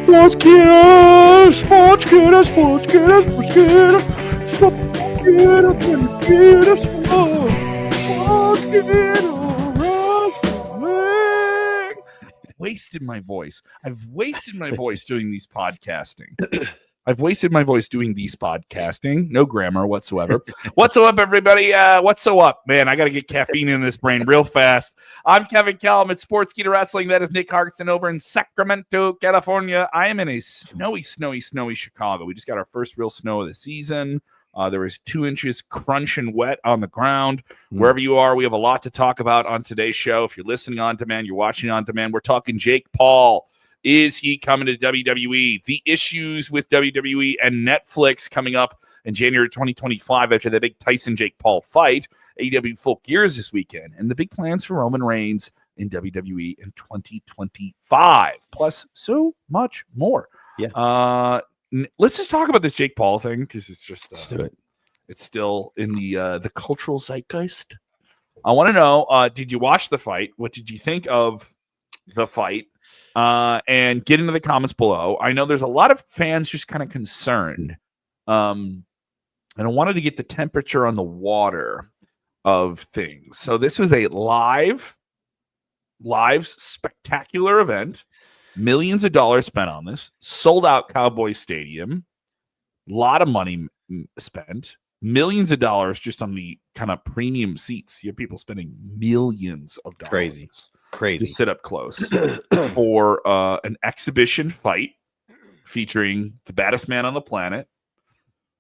Sportskeeda, Sportskeeda, Sportskeeda, Sportskeeda, Sportskeeda, Sportskeeda, Sportskeeda, wrestling. Wasted my voice. I've wasted my voice doing these podcasting. No grammar whatsoever. What's up, everybody? What's so up? Man, I got to get caffeine in this brain real fast. I'm Kevin Kellum at Sportskeeda Wrestling. That is Nick Hartson over in Sacramento, California. I am in a snowy Chicago. We just got our first real snow of the season. There was 2 inches crunch and wet on the ground. Wherever you are, we have a lot to talk about on today's show. If you're listening on demand, you're watching on demand, we're talking Jake Paul. Is he coming to WWE? The issues with WWE and Netflix coming up in January 2025 after the big Tyson-Jake Paul fight. AEW Full Gear this weekend. And the big plans for Roman Reigns in WWE in 2025. Plus, so much more. Yeah. Let's just talk about this Jake Paul thing because it's just Let's do it. It's still in the cultural zeitgeist. I want to know, did you watch the fight? What did you think of the fight? And get into the comments below. I know there's a lot of fans just kind of concerned. And I wanted to get the temperature on the water of things. So this was a live spectacular event. Millions of dollars spent on this. Sold out Cowboy Stadium. A lot of money spent. Millions of dollars just on the kind of premium seats. You have people spending millions of dollars. Crazy. To sit up close for an exhibition fight featuring the baddest man on the planet,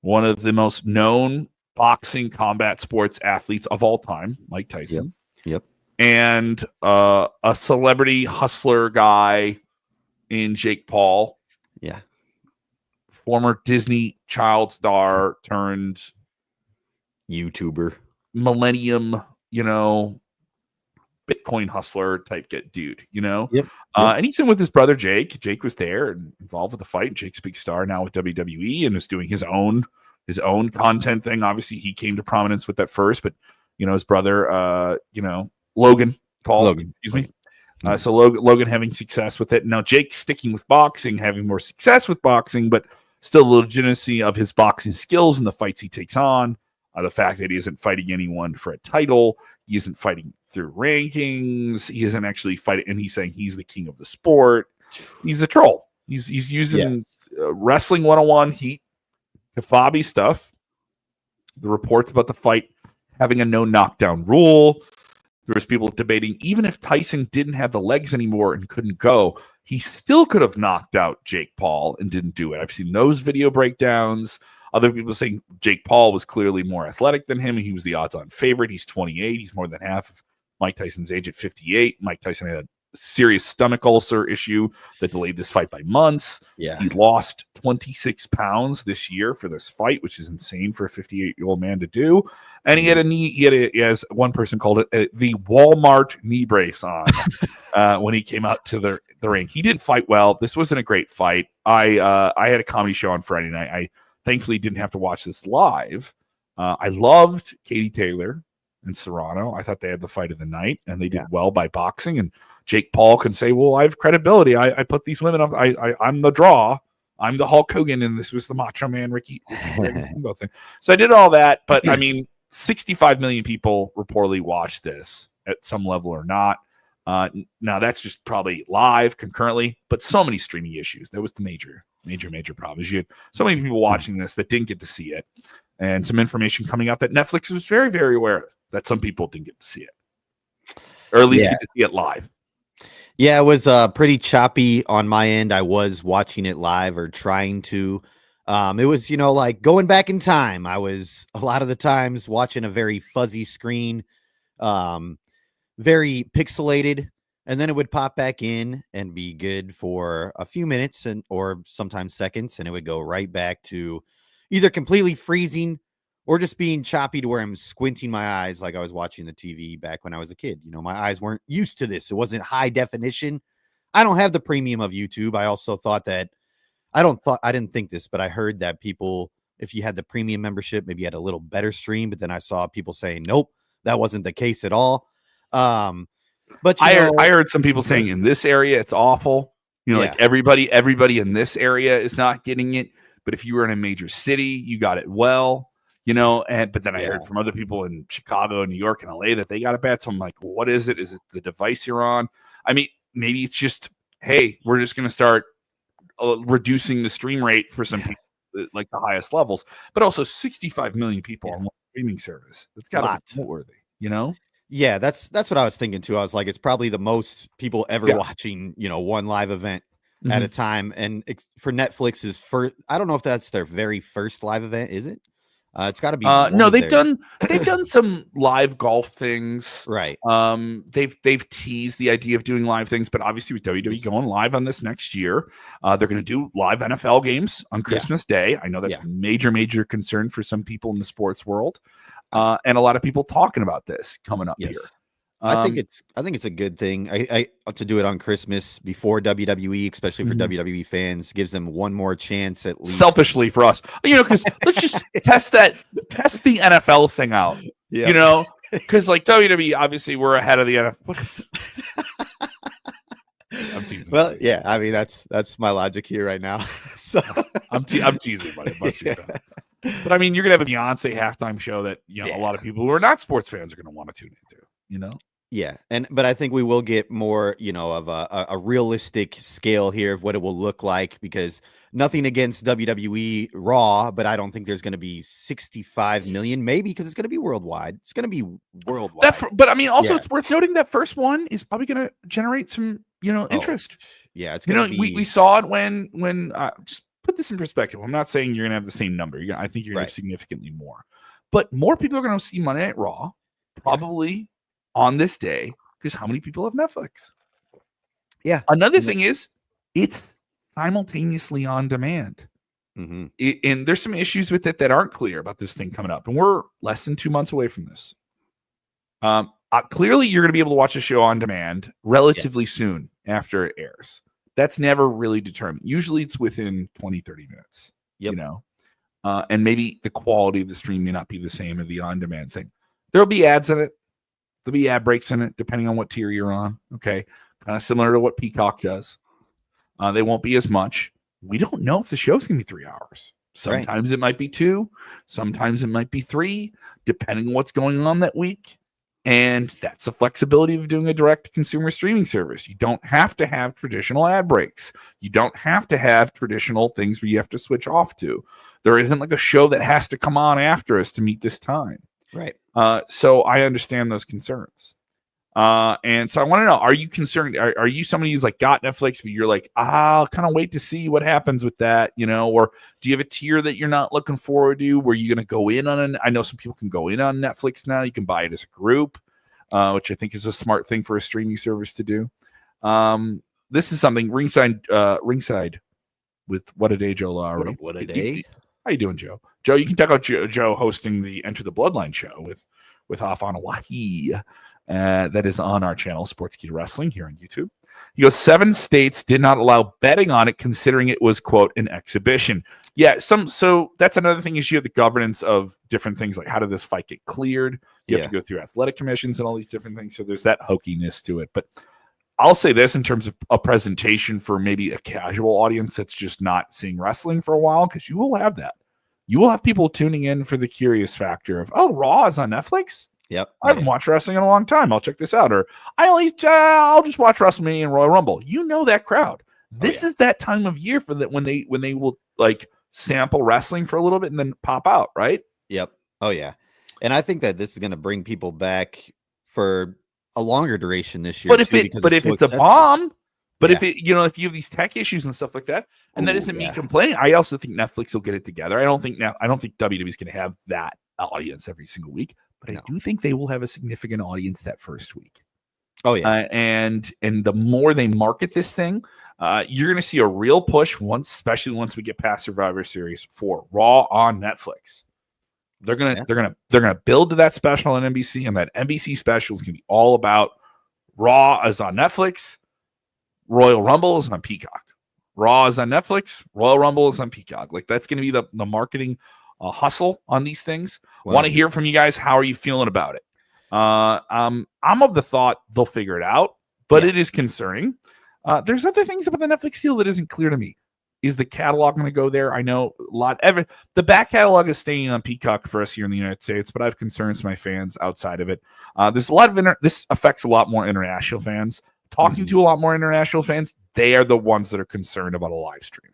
one of the most known boxing combat sports athletes of all time, Mike Tyson. Yep. And a celebrity hustler guy in Jake Paul. Yeah. Former Disney child star turned YouTuber. Millennium, Bitcoin hustler type dude, Yep. And he's in with his brother Jake. Jake was there and involved with the fight. Jake's a big star now with WWE and is doing his own content thing. Obviously, he came to prominence with that first, but his brother, Logan Paul, excuse me. So Logan having success with it. Now Jake sticking with boxing, having more success with boxing, but still the legitimacy of his boxing skills and the fights he takes on. The fact that he isn't fighting anyone for a title, he isn't fighting through rankings, he isn't actually fighting, and he's saying he's the king of the sport. He's a troll. He's using Wrestling 101 heat, Kafabi stuff. The reports about the fight having a no knockdown rule. There was people debating even if Tyson didn't have the legs anymore and couldn't go, he still could have knocked out Jake Paul and didn't do it. I've seen those video breakdowns. Other people saying Jake Paul was clearly more athletic than him. He was the odds-on favorite. He's 28. He's more than half of Mike Tyson's age at 58. Mike Tyson had a serious stomach ulcer issue that delayed this fight by months. Yeah. He lost 26 pounds this year for this fight, which is insane for a 58-year-old man to do. And he had a knee. As one person called it, the Walmart knee brace on when he came out to the ring. He didn't fight well. This wasn't a great fight. I had a comedy show on Friday night. I thankfully didn't have to watch this live. I loved Katie Taylor and Serrano. I thought they had the fight of the night, and they did well by boxing. And Jake Paul can say, well, I have credibility. I put these women up. I'm the draw. I'm the Hulk Hogan, and this was the Macho Man Ricky Steamboat thing. So I did all that, but 65 million people reportedly watched this at some level or not. Now that's just probably live concurrently, but so many streaming issues. That was the major problem. You had so many people watching this that didn't get to see it, and some information coming out that Netflix was very, very aware of, that some people didn't get to see it, or at least get to see it live. Yeah, it was pretty choppy on my end. I was watching it live or trying to. It was, like going back in time. I was a lot of the times watching a very fuzzy screen, very pixelated. And then it would pop back in and be good for a few minutes or sometimes seconds. And it would go right back to either completely freezing or just being choppy to where I'm squinting my eyes like I was watching the TV back when I was a kid. My eyes weren't used to this. It wasn't high definition. I don't have the premium of YouTube. I also thought that I didn't think this, but I heard that people, if you had the premium membership, maybe you had a little better stream. But then I saw people saying, nope, that wasn't the case at all. But I heard some people saying in this area it's awful, You know, like everybody in this area is not getting it. But if you were in a major city, you got it well. You know, but then I heard from other people in Chicago, New York, and LA that they got it bad. So I'm like, well, what is it? Is it the device you're on? I mean, maybe it's just, hey, we're just going to start reducing the stream rate for some people, like the highest levels, but also 65 million people on one streaming service. It's got to be noteworthy, you know? Yeah, that's what I was thinking too. I was like, it's probably the most people ever watching, you know, one live event at a time. And for Netflix's first, I don't know if that's their very first live event, is it? It's got to be. No, they've done some live golf things, right? They've teased the idea of doing live things, but obviously with WWE going live on this next year, they're going to do live NFL games on Christmas Day. I know that's a major concern for some people in the sports world, and a lot of people talking about this coming up here. I think it's a good thing. I to do it on Christmas before WWE, especially for WWE fans, gives them one more chance at least. Selfishly for us, you know, because let's just test the NFL thing out. You know, because like WWE, obviously we're ahead of the NFL. I'm teasing. Well, yeah, I mean that's my logic here right now. So I'm teasing, buddy. But I mean, you're gonna have a Beyonce halftime show that a lot of people who are not sports fans are gonna want to tune into. You know. Yeah, but I think we will get more, of a realistic scale here of what it will look like, because nothing against WWE Raw, but I don't think there's going to be 65 million, maybe because it's going to be worldwide. It's going to be worldwide. But I mean, also it's worth noting that first one is probably going to generate some, interest. Yeah, it's going to be. We saw it when just put this in perspective. I'm not saying you're going to have the same number. I think you're going to have significantly more, but more people are going to see Monday Night Raw probably on this day, because how many people have Netflix? Yeah. Another thing is, it's simultaneously on demand. And there's some issues with it that aren't clear about this thing coming up. And we're less than 2 months away from this. Clearly, you're going to be able to watch a show on demand relatively soon after it airs. That's never really determined. Usually it's within 20, 30 minutes. And maybe the quality of the stream may not be the same as the on-demand thing. There'll be ads in it. There'll be ad breaks in it, depending on what tier you're on. Okay. Kind of similar to what Peacock does. They won't be as much. We don't know if the show's going to be 3 hours. Sometimes it might be 2. Sometimes it might be 3, depending on what's going on that week. And that's the flexibility of doing a direct consumer streaming service. You don't have to have traditional ad breaks. You don't have to have traditional things where you have to switch off to. There isn't like a show that has to come on after us to meet this time. Right. So I understand those concerns. And so I want to know, are you concerned? Are you somebody who's like got Netflix, but you're like, I'll kind of wait to see what happens with that, or do you have a tier that you're not looking forward to? Where you're going to go in on I know some people can go in on Netflix now. You can buy it as a group, which I think is a smart thing for a streaming service to do. This is something ringside with What a Day, Joe Lowry. What a day. How you doing, Joe? Joe, you can check out Joe hosting the Enter the Bloodline show with Hafan Awahi. That is on our channel, Sportskeeda Wrestling, here on YouTube. He goes, 7 states did not allow betting on it, considering it was, quote, an exhibition. Yeah, so that's another thing is you have the governance of different things, like how did this fight get cleared? You have to go through athletic commissions and all these different things. So there's that hokiness to it. But I'll say this in terms of a presentation for maybe a casual audience that's just not seeing wrestling for a while, because you will have that. You will have people tuning in for the curious factor of, Raw is on Netflix? Yep. I haven't watched wrestling in a long time. I'll check this out. Or I'll just watch WrestleMania and Royal Rumble. You know that crowd. This is that time of year for that when they will like sample wrestling for a little bit and then pop out, right? Yep. Oh yeah. And I think that this is going to bring people back for a longer duration this year. But if it's a bomb, if you have these tech issues and stuff like that, and that isn't me complaining, I also think Netflix will get it together. I don't think WWE is going to have that audience every single week, but I do think they will have a significant audience that first week. Oh yeah, and the more they market this thing, you're going to see a real push especially once we get past Survivor Series for Raw on Netflix. They're gonna build to that special on NBC, and that NBC special is gonna be all about Raw is on Netflix, Royal Rumble is on Peacock. Raw is on Netflix, Royal Rumble is on Peacock. Like that's gonna be the marketing hustle on these things. Wow. Want to hear from you guys? How are you feeling about it? I'm of the thought they'll figure it out, but it is concerning. There's other things about the Netflix deal that isn't clear to me. Is the catalog going to go there? I know the back catalog is staying on Peacock for us here in the United States, but I have concerns to my fans outside of it. There's a lot of this affects a lot more international fans. Talking to a lot more international fans, they are the ones that are concerned about a live stream.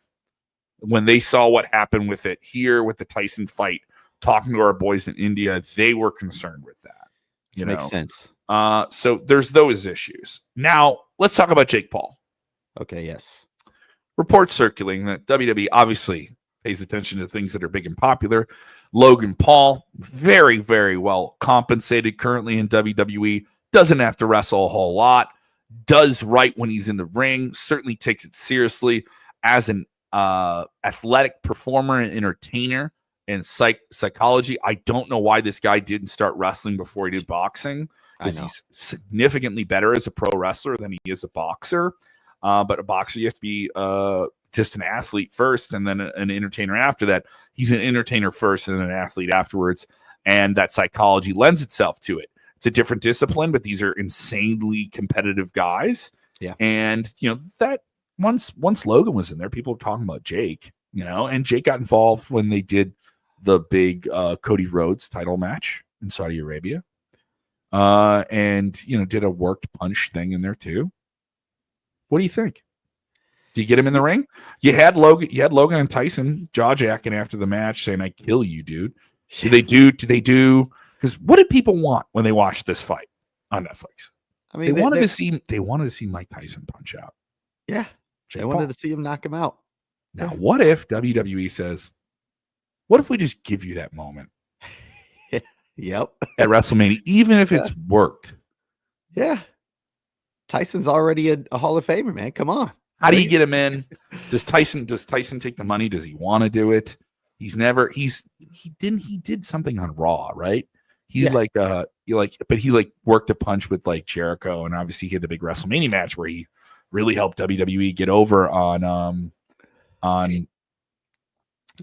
When they saw what happened with it here with the Tyson fight, talking to our boys in India, they were concerned with that. Makes sense. So there's those issues. Now let's talk about Jake Paul. Okay. Yes. Reports circulating that WWE obviously pays attention to things that are big and popular. Logan Paul, very, very well compensated currently in WWE, doesn't have to wrestle a whole lot, does right when he's in the ring, certainly takes it seriously as an athletic performer and entertainer and psychology. I don't know why this guy didn't start wrestling before he did boxing, because he's significantly better as a pro wrestler than he is a boxer. But a boxer, you have to be just an athlete first and then an entertainer after that. He's an entertainer first and then an athlete afterwards. And that psychology lends itself to it. It's a different discipline, but these are insanely competitive guys. Yeah. And, that once Logan was in there, people were talking about Jake, and Jake got involved when they did the big Cody Rhodes title match in Saudi Arabia. And, did a worked punch thing in there too. What do you think? Do you get him in the ring? You had Logan and Tyson jaw-jacking after the match saying, "I kill you, dude." Do they do? Because what did people want when they watched this fight on Netflix? I mean, they wanted to see Mike Tyson punch out. Yeah. They wanted to see him knock him out. Now, what if WWE says, what if we just give you that moment? Yep. At WrestleMania, even if it's worked. Yeah. Tyson's already a Hall of Famer, man. Come on. How do you get him in? Does Tyson take the money? Does he want to do it? He did something on Raw, right? He worked a punch with like Jericho, and obviously he had the big WrestleMania match where he really helped WWE get over on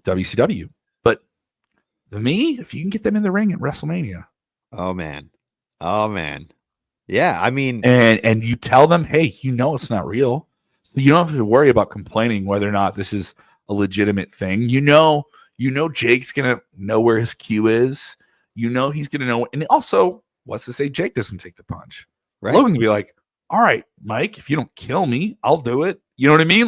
WCW. But to me, if you can get them in the ring at WrestleMania, oh man. Yeah, I mean, and you tell them, hey, it's not real, so you don't have to worry about complaining whether or not this is a legitimate thing. Jake's gonna know where his cue is. He's gonna know, and also, what's to say Jake doesn't take the punch? Right. Logan can be like, all right, Mike, if you don't kill me, I'll do it. You know what I mean?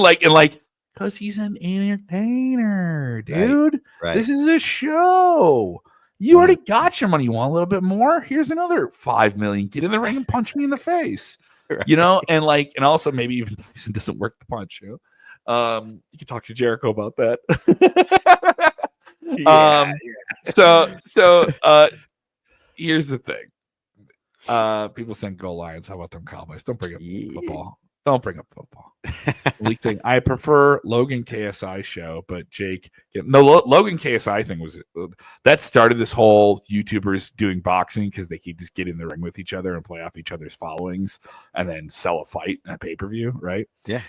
Because he's an entertainer, dude. Right. This is a show. You already got your money. You want a little bit more? Here's another $5 million. Get in the ring and punch me in the face. Right. And also maybe even Tyson doesn't work the punch. You can talk to Jericho about that. So here's the thing. People saying go Lions. How about them Cowboys? Don't bring up football. Don't bring up football. Thing. I prefer Logan KSI show, but Jake. Logan KSI thing was that started this whole YouTubers doing boxing because they could just get in the ring with each other and play off each other's followings and then sell a fight at pay-per-view, right? Yeah.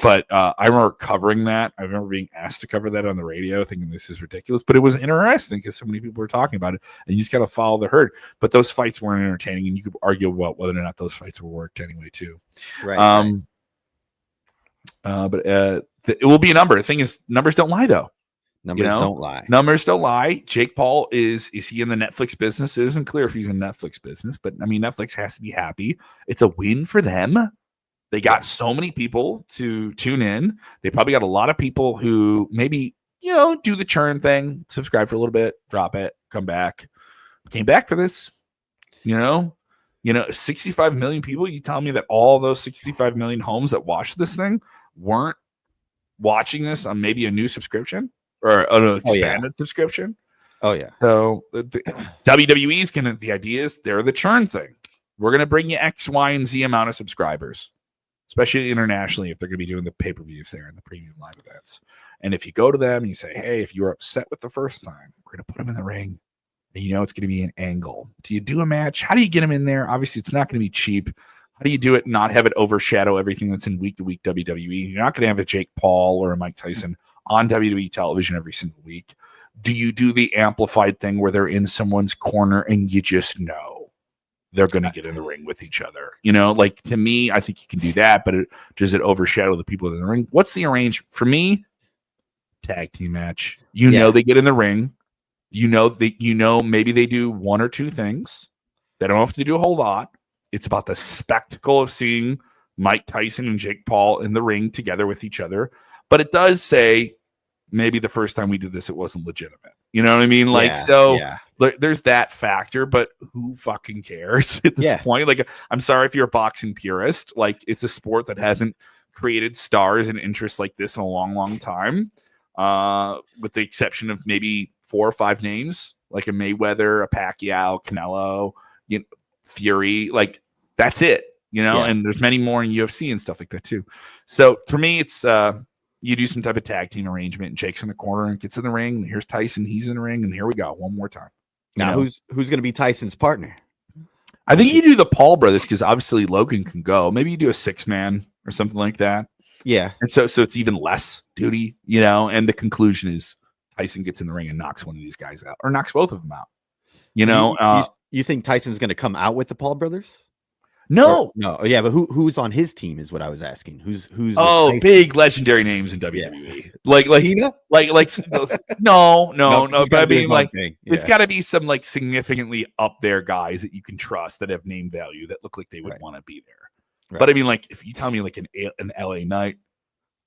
But I remember covering that. I remember being asked to cover that on the radio, thinking this is ridiculous, but it was interesting because so many people were talking about it, and you just got to follow the herd. But those fights weren't entertaining, and you could argue about whether or not those fights were worked anyway, too. Right. But it will be a number. The thing is, numbers don't lie, though. Numbers don't lie. Numbers don't lie. Jake Paul is he in the Netflix business? It isn't clear if he's in Netflix business, but I mean, Netflix has to be happy. It's a win for them. They got so many people to tune in. They probably got a lot of people who maybe, do the churn thing, subscribe for a little bit, drop it, come back. Came back for this, 65 million people. You tell me that all those 65 million homes that watched this thing weren't watching this on maybe a new subscription or an expanded subscription? Oh, yeah. So WWE's the idea is they're the churn thing. We're going to bring you X, Y, and Z amount of subscribers, especially internationally if they're going to be doing the pay-per-views there and the premium live events. And if you go to them and you say, hey, if you were upset with the first time, we're going to put them in the ring. And it's going to be an angle. Do you do a match? How do you get them in there? Obviously, it's not going to be cheap. How do you do it and not have it overshadow everything that's in week-to-week WWE? You're not going to have a Jake Paul or a Mike Tyson on WWE television every single week. Do you do the amplified thing where they're in someone's corner and you just know? they're going to get in the ring with each other. You know, like to me, I think you can do that, but does it overshadow the people in the ring? What's the arrange for me? Tag team match. You know, they get in the ring. Maybe they do one or two things. They don't have to do a whole lot. It's about the spectacle of seeing Mike Tyson and Jake Paul in the ring together with each other. But it does say maybe the first time we did this, it wasn't legitimate. You know what I mean? Like, there's that factor, but who fucking cares at this point? Like, I'm sorry if you're a boxing purist. Like, it's a sport that hasn't created stars and interests like this in a long, long time. With the exception of maybe 4 or 5 names, like a Mayweather, a Pacquiao, Canelo, Fury. Like, that's it, and there's many more in UFC and stuff like that too. So for me, it's you do some type of tag team arrangement, and Jake's in the corner and gets in the ring, and here's Tyson, he's in the ring, and here we go one more time. Now, who's going to be Tyson's partner? I think you do the Paul brothers, because obviously Logan can go. Maybe you do a 6-man or something like that. Yeah. And so it's even less duty, and the conclusion is Tyson gets in the ring and knocks one of these guys out, or knocks both of them out. You think Tyson's going to come out with the Paul brothers? No. No. Yeah, but who's on his team is what I was asking. Who's big legendary names in WWE. Yeah. Like no. But I mean, like, it's got to be some like significantly up there guys that you can trust, that have name value, that look like they would want to be there. Right. But I mean, like, if you tell me like an LA Knight,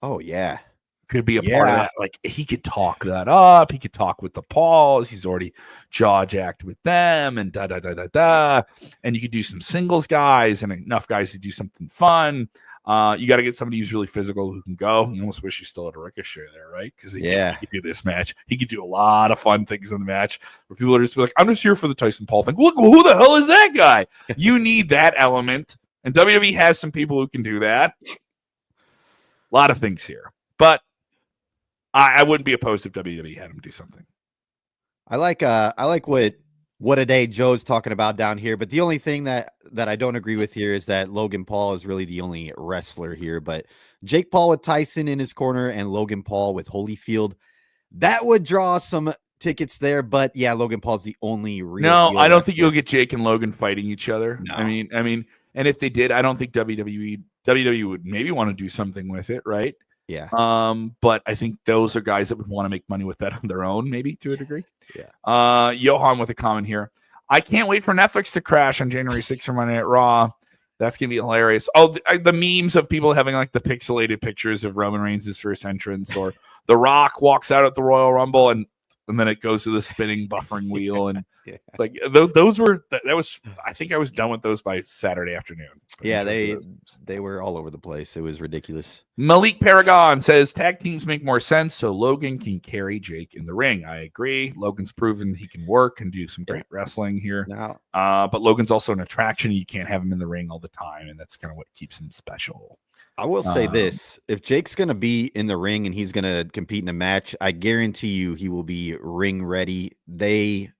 oh yeah, could be a part of that. Like, he could talk that up. He could talk with the Pauls. He's already jaw jacked with them, and and you could do some singles guys and enough guys to do something fun. You got to get somebody who's really physical who can go. You almost wish you still had a Ricochet there, right? Because he could do this match. He could do a lot of fun things in the match where people are just like, I'm just here for the Tyson Paul thing. Look, who the hell is that guy? You need that element. And WWE has some people who can do that. A lot of things here. But I wouldn't be opposed if WWE had him do something. I like what a day Joe's talking about down here, but the only thing that I don't agree with here is that Logan Paul is really the only wrestler here. But Jake Paul with Tyson in his corner and Logan Paul with Holyfield, that would draw some tickets there. But yeah, Logan Paul's the only real. No, I don't think you'll get Jake and Logan fighting each other. No. I mean, and if they did, I don't think WWE would maybe want to do something with it, right? Yeah. But I think those are guys that would want to make money with that on their own, maybe to a degree. Yeah. Johan with a comment here. I can't wait for Netflix to crash on January 6th for Monday Night Raw. That's gonna be hilarious. Oh, the memes of people having like the pixelated pictures of Roman Reigns' first entrance, or The Rock walks out at the Royal Rumble and then it goes to the spinning buffering wheel, and like those were that was. I think I was done with those by Saturday afternoon. Yeah, they were all over the place. It was ridiculous. Malik Paragon says tag teams make more sense, so Logan can carry Jake in the ring. I agree. Logan's proven he can work and do some great wrestling here. Now, but Logan's also an attraction. You can't have him in the ring all the time, and that's kind of what keeps him special. I will say this. If Jake's going to be in the ring and he's going to compete in a match, I guarantee you he will be ring ready. They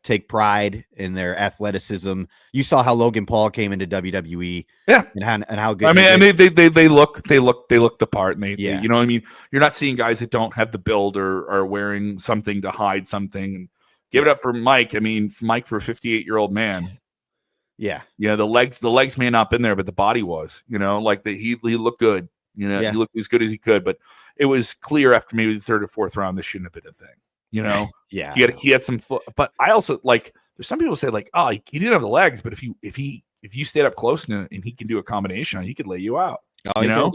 take pride in their athleticism. You saw how Logan Paul came into WWE. Yeah. And how good. I mean, they look the part. And they you know what I mean? You're not seeing guys that don't have the build or are wearing something to hide something. And give it up for Mike. I mean, Mike, for a 58-year-old man. Yeah. Yeah, the legs may not been there, but the body was, like he looked good. He looked as good as he could, but it was clear after maybe the 3rd or 4th round this shouldn't have been a thing. Yeah. He had some foot, but I also like there's some people say like, oh, he didn't have the legs, but if you stayed up close and he can do a combination, he could lay you out. Oh,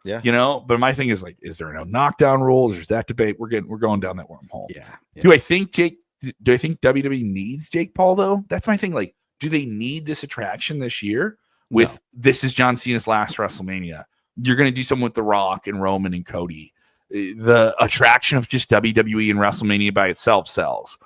Yeah. But my thing is like, is there no knockdown rules? There's that debate. We're going down that wormhole. Yeah. Do I think WWE needs Jake Paul though? That's my thing. Like, do they need this attraction this year? This is John Cena's last WrestleMania. You're going to do something with The Rock and Roman and Cody. The attraction of just WWE and WrestleMania by itself sells.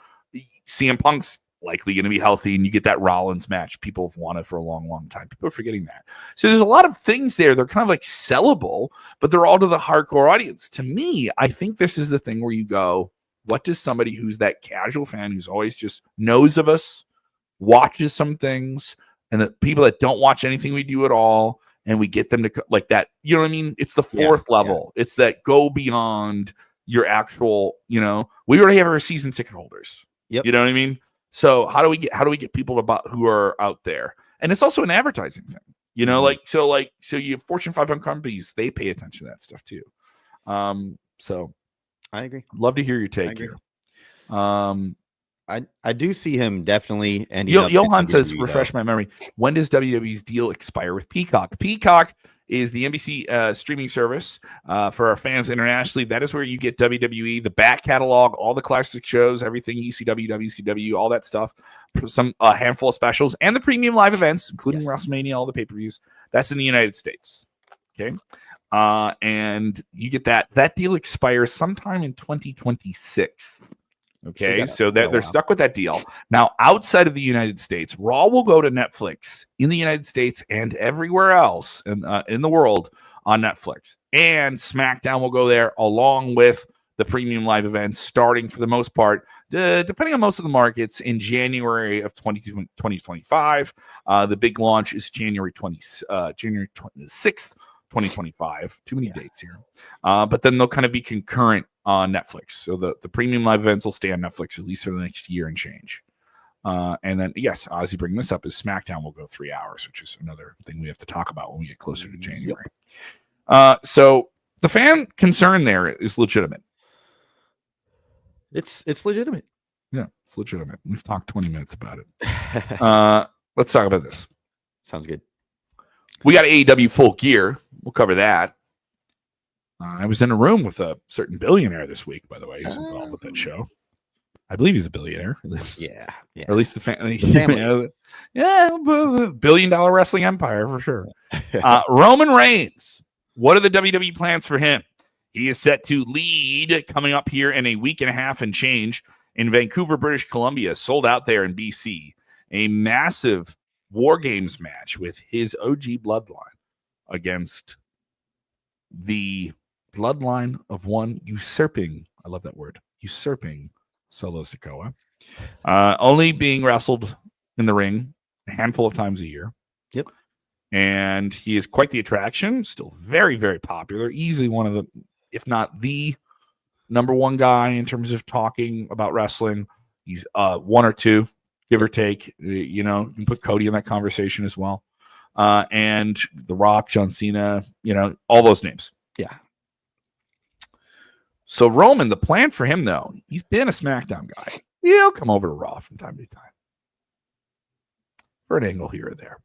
CM Punk's likely going to be healthy, and you get that Rollins match people have wanted for a long, long time. People are forgetting that. So there's a lot of things there. They're kind of like sellable, but they're all to the hardcore audience. To me, I think this is the thing where you go, what does somebody who's that casual fan who's always just knows of us, watches some things, and the people that don't watch anything we do at all, and we get them to like that, you know what I mean? It's the 4th level. It's that go beyond your actual, we already have our season ticket holders. Yep. You know what I mean? So how do we get people who are out there? And it's also an advertising thing, so you have Fortune 500 companies, they pay attention to that stuff too. So I agree. Love to hear your take here. I do see him definitely ending up. Johan says, refresh my memory. When does WWE's deal expire with Peacock? Peacock is the NBC streaming service for our fans internationally. That is where you get WWE, the back catalog, all the classic shows, everything ECW, WCW, all that stuff, a handful of specials, and the premium live events, including WrestleMania, all the pay-per-views. That's in the United States. Okay. And you get that. That deal expires sometime in 2026. Okay, so that they're stuck with that deal. Now, outside of the United States, Raw will go to Netflix in the United States and everywhere else in the world on Netflix. And SmackDown will go there along with the premium live events, starting for the most part, depending on most of the markets, in January of 2025. The big launch is January 26th. 2025. Too many dates here. But then they'll kind of be concurrent on Netflix. So the premium live events will stay on Netflix at least for the next year and change. And then, yes, Ozzy bringing this up, is SmackDown will go 3 hours, which is another thing we have to talk about when we get closer to January. So the fan concern there is legitimate. It's legitimate. Yeah, it's legitimate. We've talked 20 minutes about it. Let's talk about this. Sounds good. We got AEW Full Gear. We'll cover that. I was in a room with a certain billionaire this week, by the way. He's involved with that show. I believe he's a billionaire. Yeah. Or at least the family. $1 billion wrestling empire for sure. Roman Reigns. What are the WWE plans for him? He is set to lead coming up here in a week and a half and change in Vancouver, British Columbia, sold out there in BC. A massive War Games match with his OG bloodline against the bloodline of one usurping, I love that word, usurping Solo Sikoa. Only being wrestled in the ring a handful of times a year. Yep. And he is quite the attraction, still very, very popular. Easily one of the, if not the number one guy in terms of talking about wrestling. He's one or two, give or take. You can put Cody in that conversation as well. And The Rock, John Cena, all those names. Yeah. So Roman, the plan for him, though, he's been a SmackDown guy. He'll come over to Raw from time to time for an angle here or there.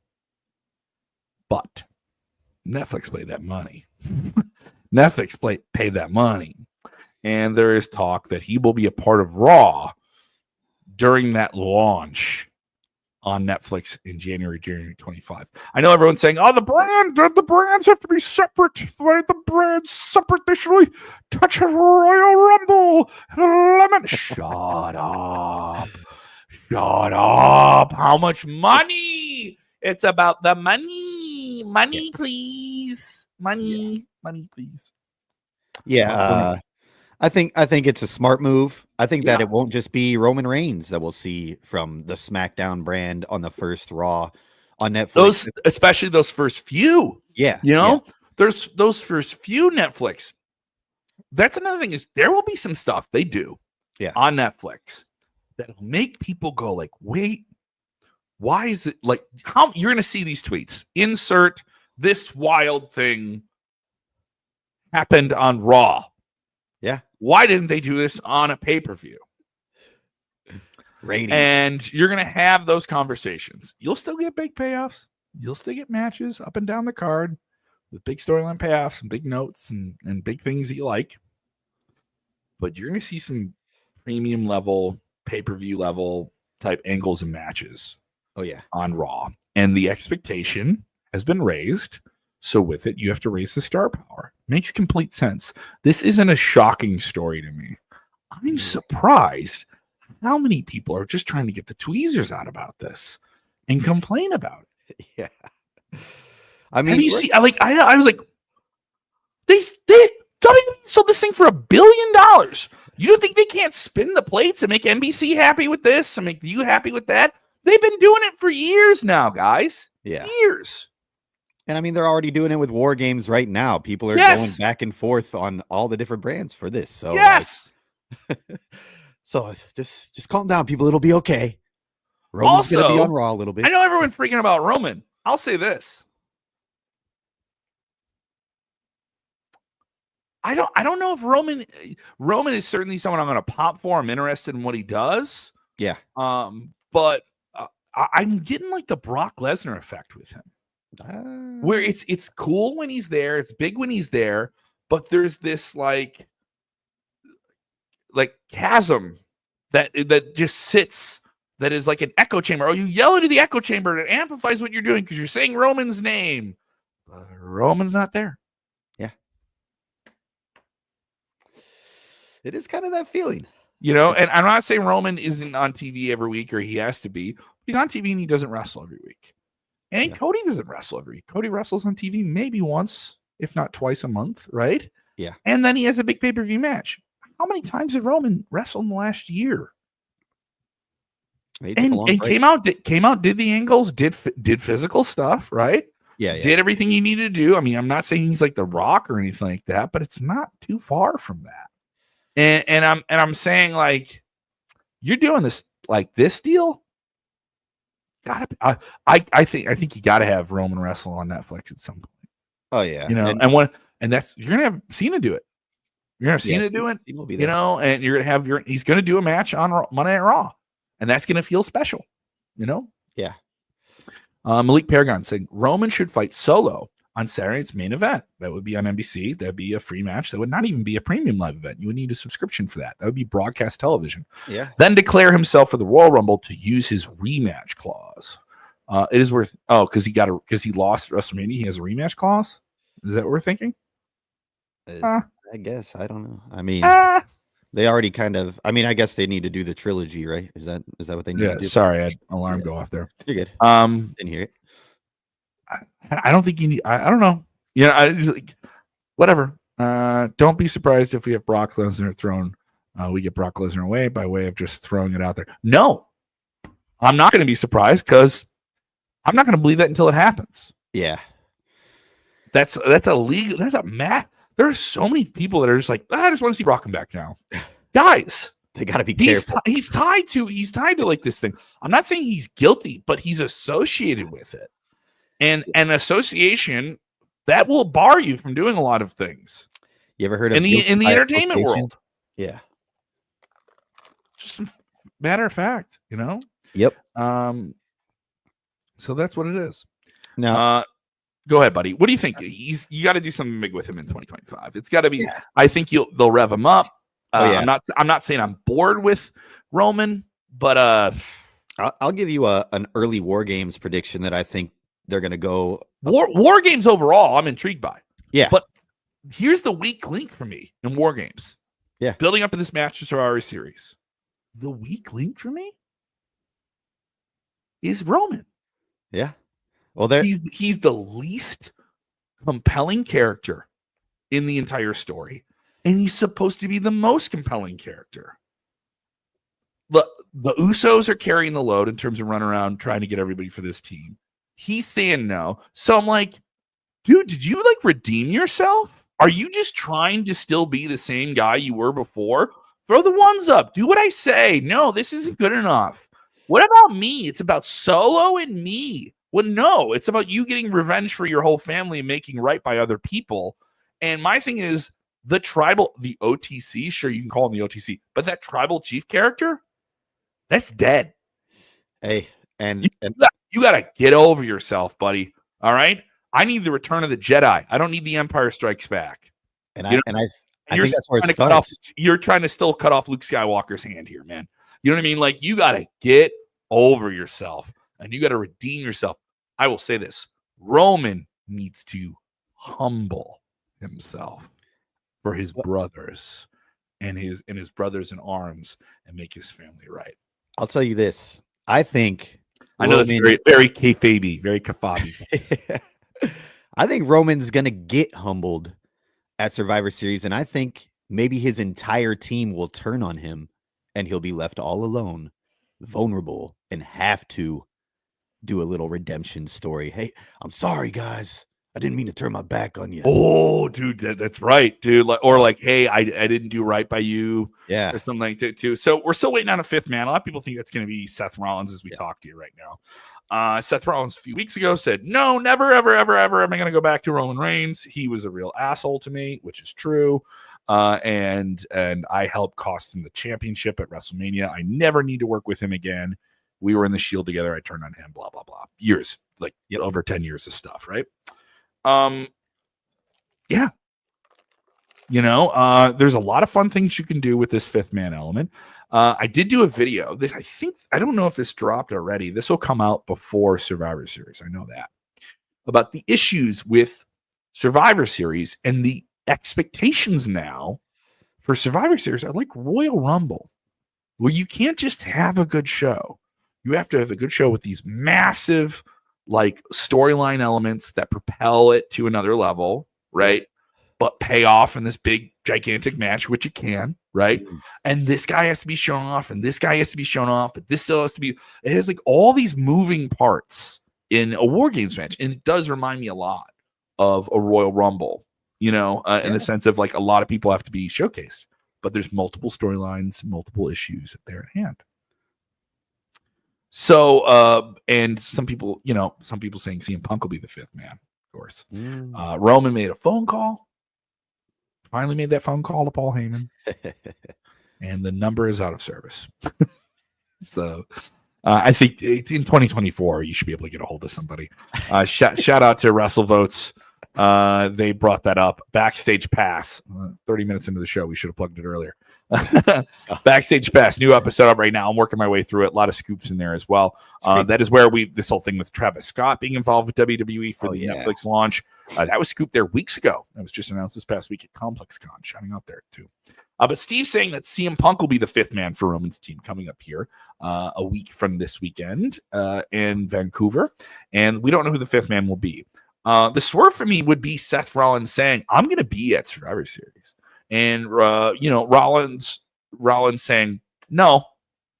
But Netflix paid that money. Paid that money. And there is talk that he will be a part of Raw during that launch on Netflix in January 25. I know everyone's saying, the brands have to be separate. The brands separate. They should really touch a Royal Rumble. Shut up. Shut up. How much money? It's about the money. Money, please. Money, please. Yeah. I think it's a smart move. I think that it won't just be Roman Reigns that we'll see from the SmackDown brand on the first Raw on Netflix. Especially those first few. Yeah. There's those first few Netflix. That's another thing, is there will be some stuff they do on Netflix that'll make people go like, wait, why is it like, how you're going to see these tweets? Insert this wild thing happened on Raw. Yeah. Why didn't they do this on a pay-per-view? Ratings. And you're going to have those conversations. You'll still get big payoffs. You'll still get matches up and down the card with big storyline payoffs and big notes and big things that you like. But you're going to see some premium level, pay-per-view level type angles and matches. Oh, yeah. On Raw. And the expectation has been raised. So with it, you have to raise the star power. Makes complete sense. This isn't a shocking story to me. I'm surprised how many people are just trying to get the tweezers out about this and complain about it. Yeah. I mean, have you seen? I was like, they WWE sold this thing for $1 billion. You don't think they can't spin the plates and make NBC happy with this and make you happy with that? They've been doing it for years now, guys. Yeah. Years. And I mean, they're already doing it with War Games right now. People are going back and forth on all the different brands for this. So yes. So just calm down, people. It'll be okay. Roman's going to be Also, on Raw a little bit. I know everyone's freaking about Roman. I'll say this. I don't know if Roman is certainly someone I'm going to pop for. I'm interested in what he does. Yeah. But I'm getting like the Brock Lesnar effect with him, where it's cool when he's there, it's big when he's there, but there's this like chasm that just sits, that is like an echo chamber. Oh, you yell into the echo chamber and it amplifies what you're doing because you're saying Roman's name, but Roman's not there. Yeah. It is kind of that feeling. And I'm not saying Roman isn't on TV every week or he has to be. He's on TV and he doesn't wrestle every week. And yeah. Cody doesn't wrestle every week. Cody wrestles on TV maybe once, if not twice a month, right? Yeah. And then he has a big pay-per-view match. How many times did Roman wrestle in the last year? And came out, did the angles, did physical stuff, right? Yeah. Did everything you needed to do. I mean, I'm not saying he's like The Rock or anything like that, but it's not too far from that. And I'm saying, like, you're doing this like this deal. I think you gotta have Roman wrestle on Netflix at some point. Oh yeah. And that's, you're gonna have Cena do it. You're gonna have Cena do it. Will be there. And you're gonna have he's gonna do a match on Monday Night Raw, and that's gonna feel special. Yeah. Malik Paragon saying Roman should fight Solo on Saturday's main event. That would be on NBC. That'd be a free match. That would not even be a premium live event. You would need a subscription for that. That would be broadcast television. Yeah. Then declare himself for the Royal Rumble to use his rematch clause. It is worth because he lost WrestleMania. He has a rematch clause. Is that what we're thinking? I guess. I don't know. I mean, they already kind of. I mean, I guess they need to do the trilogy, right? Is that what they need to do? Sorry, I had alarm go off there. You're good. Didn't hear it. I don't think you need. I don't know. Whatever. Don't be surprised if we have Brock Lesnar thrown. We get Brock Lesnar away by way of just throwing it out there. No, I'm not going to be surprised because I'm not going to believe that until it happens. Yeah, that's a league. That's a match. There are so many people that are just like, I just want to see Brock come back now, guys. They got to be careful. He's tied to like this thing. I'm not saying he's guilty, but he's associated with it. And an association that will bar you from doing a lot of things. You ever heard of in the entertainment world? Yeah, just a matter of fact, Yep. So that's what it is. Now, go ahead, buddy. What do you think? You got to do something big with him in 2025. It's got to be. Yeah. I think they'll rev him up. I'm not saying I'm bored with Roman, but I'll give you an early War Games prediction that I think they're going to go War Games overall. I'm intrigued by. Yeah, but here's the weak link for me in War Games. Yeah, building up to this match to Survivor Series. The weak link for me is Roman. Yeah, well, he's the least compelling character in the entire story, and he's supposed to be the most compelling character. The Usos are carrying the load in terms of run around trying to get everybody for this team. He's saying no. So I'm like, dude, did you redeem yourself? Are you just trying to still be the same guy you were before? Throw the ones up. Do what I say. No, this isn't good enough. What about me? It's about Solo and me. Well, no, it's about you getting revenge for your whole family and making right by other people. And my thing is the OTC, sure, you can call him the OTC, but that tribal chief character, that's dead. Hey, and you got to get over yourself, buddy. All right? I need the Return of the Jedi. I don't need the Empire Strikes Back. And I think that's where it starts. You're trying to still cut off Luke Skywalker's hand here, man. You know what I mean? Like, you got to get over yourself, and you got to redeem yourself. I will say this. Roman needs to humble himself for his brothers and his brothers in arms and make his family right. I'll tell you this. I think I know it's very, very kayfabe, very kafabi. I think Roman's going to get humbled at Survivor Series, and I think maybe his entire team will turn on him, and he'll be left all alone, vulnerable, and have to do a little redemption story. Hey, I'm sorry, guys. I didn't mean to turn my back on you. Oh, dude, that's right, dude. Like, hey, I didn't do right by you. Yeah. Or something like that, too. So we're still waiting on a fifth man. A lot of people think that's going to be Seth Rollins as we talk to you right now. Seth Rollins a few weeks ago said, no, never, ever, ever, ever am I going to go back to Roman Reigns. He was a real asshole to me, which is true. And I helped cost him the championship at WrestleMania. I never need to work with him again. We were in the Shield together. I turned on him, blah, blah, blah. Years, like over 10 years of stuff, right? Yeah. There's a lot of fun things you can do with this fifth man element. I did do a video. I don't know if this dropped already. This will come out before Survivor Series. I know that. About the issues with Survivor Series and the expectations now for Survivor Series are like Royal Rumble, where you can't just have a good show. You have to have a good show with these massive like storyline elements that propel it to another level, right? But pay off in this big, gigantic match, which it can, right? And this guy has to be shown off, and this guy has to be shown off, but this still has to be. It has like all these moving parts in a War Games match, and it does remind me a lot of a Royal Rumble, in the sense of like a lot of people have to be showcased, but there's multiple storylines, multiple issues that they're at hand. So, and some people saying CM Punk will be the fifth man, of course. Roman made a phone call. Finally made that phone call to Paul Heyman. And the number is out of service. So, I think in 2024, you should be able to get a hold of somebody. Shout out to WrestleVotes. They brought that up. Backstage Pass. 30 minutes into the show, we should have plugged it earlier. Backstage Pass, new episode up right now. I'm working my way through it. A lot of scoops in there as well. That is where this whole thing with Travis Scott being involved with WWE for the Netflix launch. That was scooped there weeks ago. That was just announced this past week at ComplexCon. Shouting out there too. But Steve's saying that CM Punk will be the fifth man for Roman's team coming up here a week from this weekend in Vancouver. And we don't know who the fifth man will be. The swerve for me would be Seth Rollins saying, I'm going to be at Survivor Series. And, Rollins saying, no,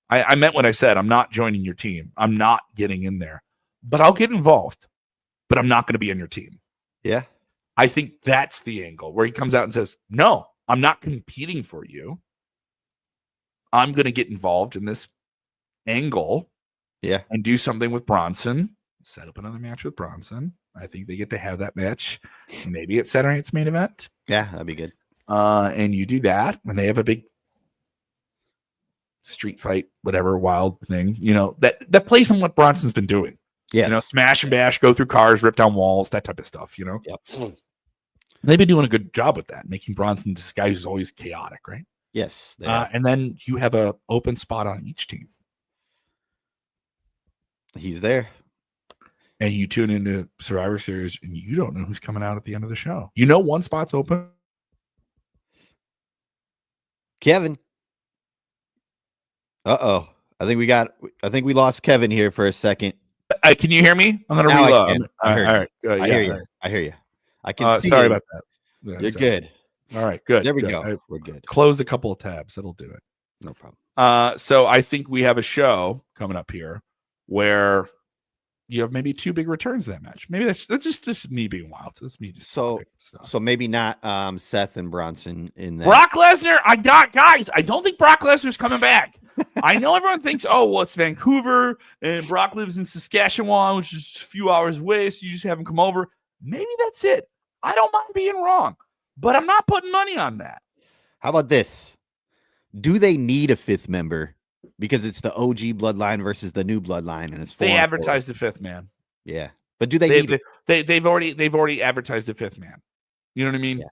I meant what I said. I'm not joining your team. I'm not getting in there. But I'll get involved. But I'm not going to be on your team. Yeah. I think that's the angle where he comes out and says, no, I'm not competing for you. I'm going to get involved in this angle. Yeah. And do something with Bronson. Set up another match with Bronson. I think they get to have that match. Maybe it's Saturday night's main event. Yeah, that'd be good. And you do that when they have a big street fight, whatever, wild thing, that plays on what Bronson's been doing. Yeah. Smash and bash, go through cars, rip down walls, that type of stuff, Yep. They've been doing a good job with that, making Bronson this guy who's always chaotic, right? Yes. And then you have a open spot on each team. He's there. And you tune into Survivor Series and you don't know who's coming out at the end of the show. One spot's open. Kevin. Uh-oh. I think we lost Kevin here for a second. Can you hear me? I'm going to reload. I hear you. Right. I hear you. I can see sorry you. about that. Yeah, You're good. All right, good. There we good. go. We're good. Closed a couple of tabs. That'll do it. No problem. So I think we have a show coming up here where you have maybe two big returns to that match. Maybe that's just me being wild. That's me just so maybe not Seth and Bronson in that. Brock Lesnar. I don't think Brock Lesnar's coming back. I know everyone thinks, it's Vancouver and Brock lives in Saskatchewan, which is a few hours away, so you just have him come over. Maybe that's it. I don't mind being wrong, but I'm not putting money on that. How about this? Do they need a fifth member? Because it's the OG bloodline versus the new bloodline, and it's 4-4. They advertised the fifth man. Yeah, but do they need? They've already advertised the fifth man. You know what I mean? Yeah.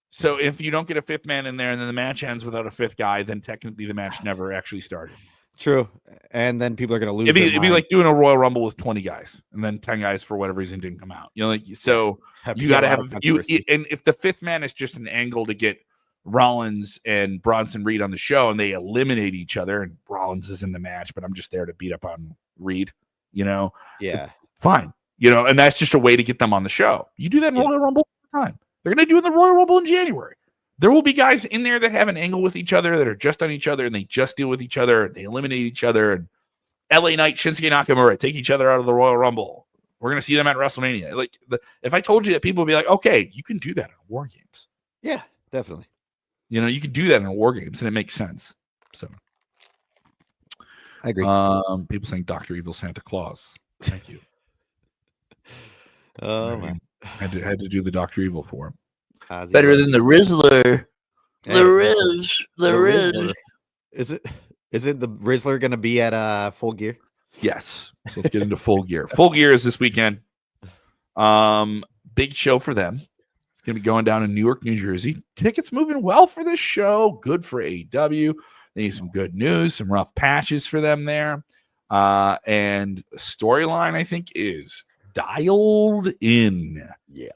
So if you don't get a fifth man in there, and then the match ends without a fifth guy, then technically the match never actually started. True, and then people are going to lose. It'd be like doing a Royal Rumble with 20 guys, and then 10 guys for whatever reason didn't come out. So you got to have and if the fifth man is just an angle to get Rollins and Bronson Reed on the show, and they eliminate each other, and Rollins is in the match, but I'm just there to beat up on Reed, Yeah. Fine. And that's just a way to get them on the show. You do that in Royal Rumble all the time. They're going to do it in the Royal Rumble in January. There will be guys in there that have an angle with each other, that are just on each other, and they just deal with each other, and they eliminate each other. And LA Knight, Shinsuke Nakamura take each other out of the Royal Rumble. We're going to see them at WrestleMania. Like, if I told you that, people would be like, okay, you can do that in War Games. Yeah, definitely. You know, you can do that in War Games, and it makes sense. So, I agree. People saying Dr. Evil Santa Claus. Thank you. Oh, man. Had to do the Dr. Evil for him. Ozzy Better Love. than the Rizzler. Hey, The Riz. Rizzler. Is it the Rizzler going to be at Full Gear? Yes. So let's get into Full Gear. Full Gear is this weekend. Big show for them. It's going to be going down in Newark, New Jersey. Tickets moving well for this show. Good for AEW. They need some good news, some rough patches for them there. And storyline, I think, is dialed in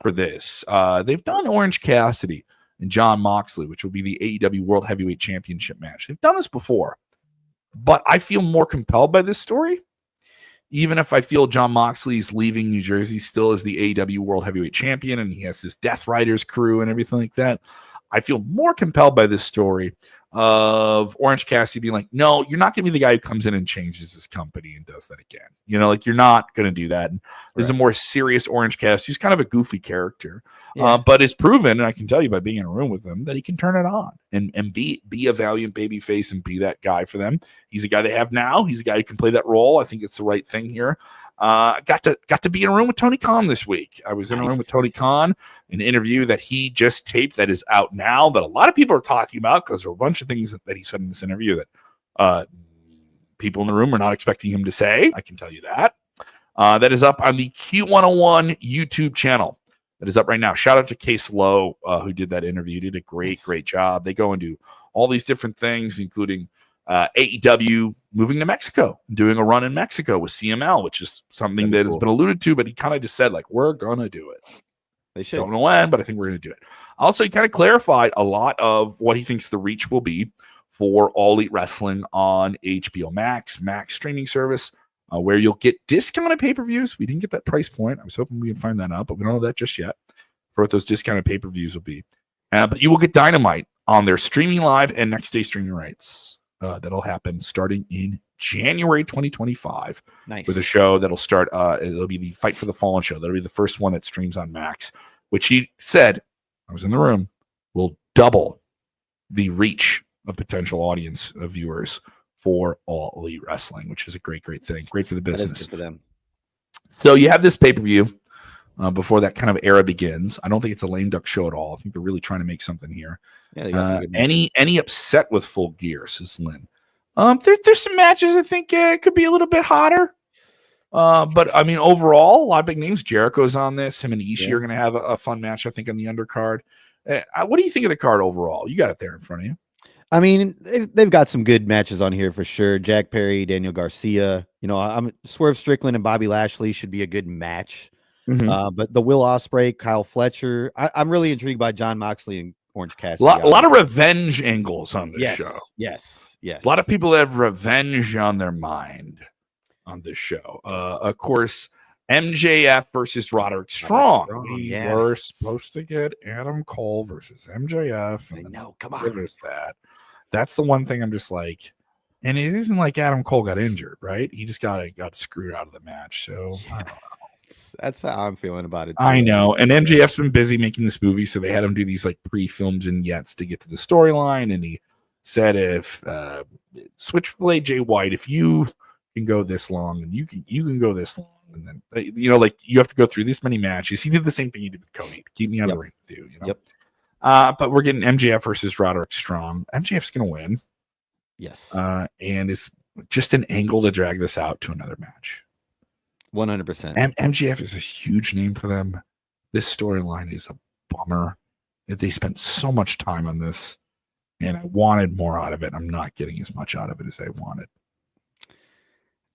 for this. They've done Orange Cassidy and John Moxley, which will be the AEW World Heavyweight Championship match. They've done this before, but I feel more compelled by this story. Even if I feel John Moxley's leaving New Jersey still as the AEW World Heavyweight Champion and he has his Death Riders crew and everything like that, I feel more compelled by this story of Orange Cassidy being like, no, you're not going to be the guy who comes in and changes his company and does that again. You know, like, you're not going to do that. And there's a more serious Orange Cassidy. He's kind of a goofy character, but is proven, and I can tell you by being in a room with him, that he can turn it on and be a valiant baby face and be that guy for them. He's a guy they have now. He's a guy who can play that role. I think it's the right thing here. Got to be in a room with Tony Khan this week. I was in a room with Tony Khan, an interview that he just taped that is out now that a lot of people are talking about because there are a bunch of things that he said in this interview that people in the room are not expecting him to say. I can tell you that. That is up on the Q101 YouTube channel. That is up right now. Shout out to Case Lowe, who did that interview. Did a great job. They go and do all these different things, including AEW moving to Mexico and doing a run in Mexico with CML, which is something that has been alluded to, but he kind of just said, like, we're going to do it. They should. Don't know when, but I think we're going to do it. Also, he kind of clarified a lot of what he thinks the reach will be for All Elite Wrestling on HBO Max streaming service, where you'll get discounted pay-per-views. We didn't get that price point. I was hoping we could find that out, but we don't know that just yet for what those discounted pay-per-views will be. But you will get Dynamite on their streaming live and next day streaming rights. That'll happen starting in January 2025. Nice. With a show that'll start. It'll be the Fight for the Fallen show. That'll be the first one that streams on Max, which he said, I was in the room, will double the reach of potential audience of viewers for All Elite Wrestling, which is a great thing. Great for the business. That is good for them. So you have this pay-per-view before that kind of era begins. I don't think it's a lame duck show at all. I think they're really trying to make something here. Yeah, they got some good any upset with Full Gear, says Lynn. There's some matches I think could be a little bit hotter. But I mean, overall, a lot of big names. Jericho's on this. Him and Ishii are going to have a fun match, I think, on the undercard. What do you think of the card overall? You got it there in front of you. I mean, they've got some good matches on here for sure. Jack Perry, Daniel Garcia. You know, Swerve Strickland and Bobby Lashley should be a good match. But the Will Ospreay, Kyle Fletcher. I'm really intrigued by John Moxley and Orange Cassidy. A lot of revenge angles on this show. Yes. A lot of people have revenge on their mind on this show. Of course, MJF versus Roderick Strong. We're supposed to get Adam Cole versus MJF. I know, come on. Give us that. That's the one thing I'm just like, and it isn't like Adam Cole got injured, right? He just got screwed out of the match. So I don't know. That's how I'm feeling about it too. I know. And MJF's been busy making this movie, so they had him do these like pre-filmed vignettes to get to the storyline. And he said, if switch with AJ White, if you can go this long, and you can go this long, and then like you have to go through this many matches. He did the same thing he did with Cody. Keep me on the ring with you. But we're getting MJF versus Roderick Strong. MJF's gonna win. Yes. And it's just an angle to drag this out to another match. 100%. MJF is a huge name for them. This storyline is a bummer. They spent so much time on this, and I wanted more out of it. I'm not getting as much out of it as I wanted.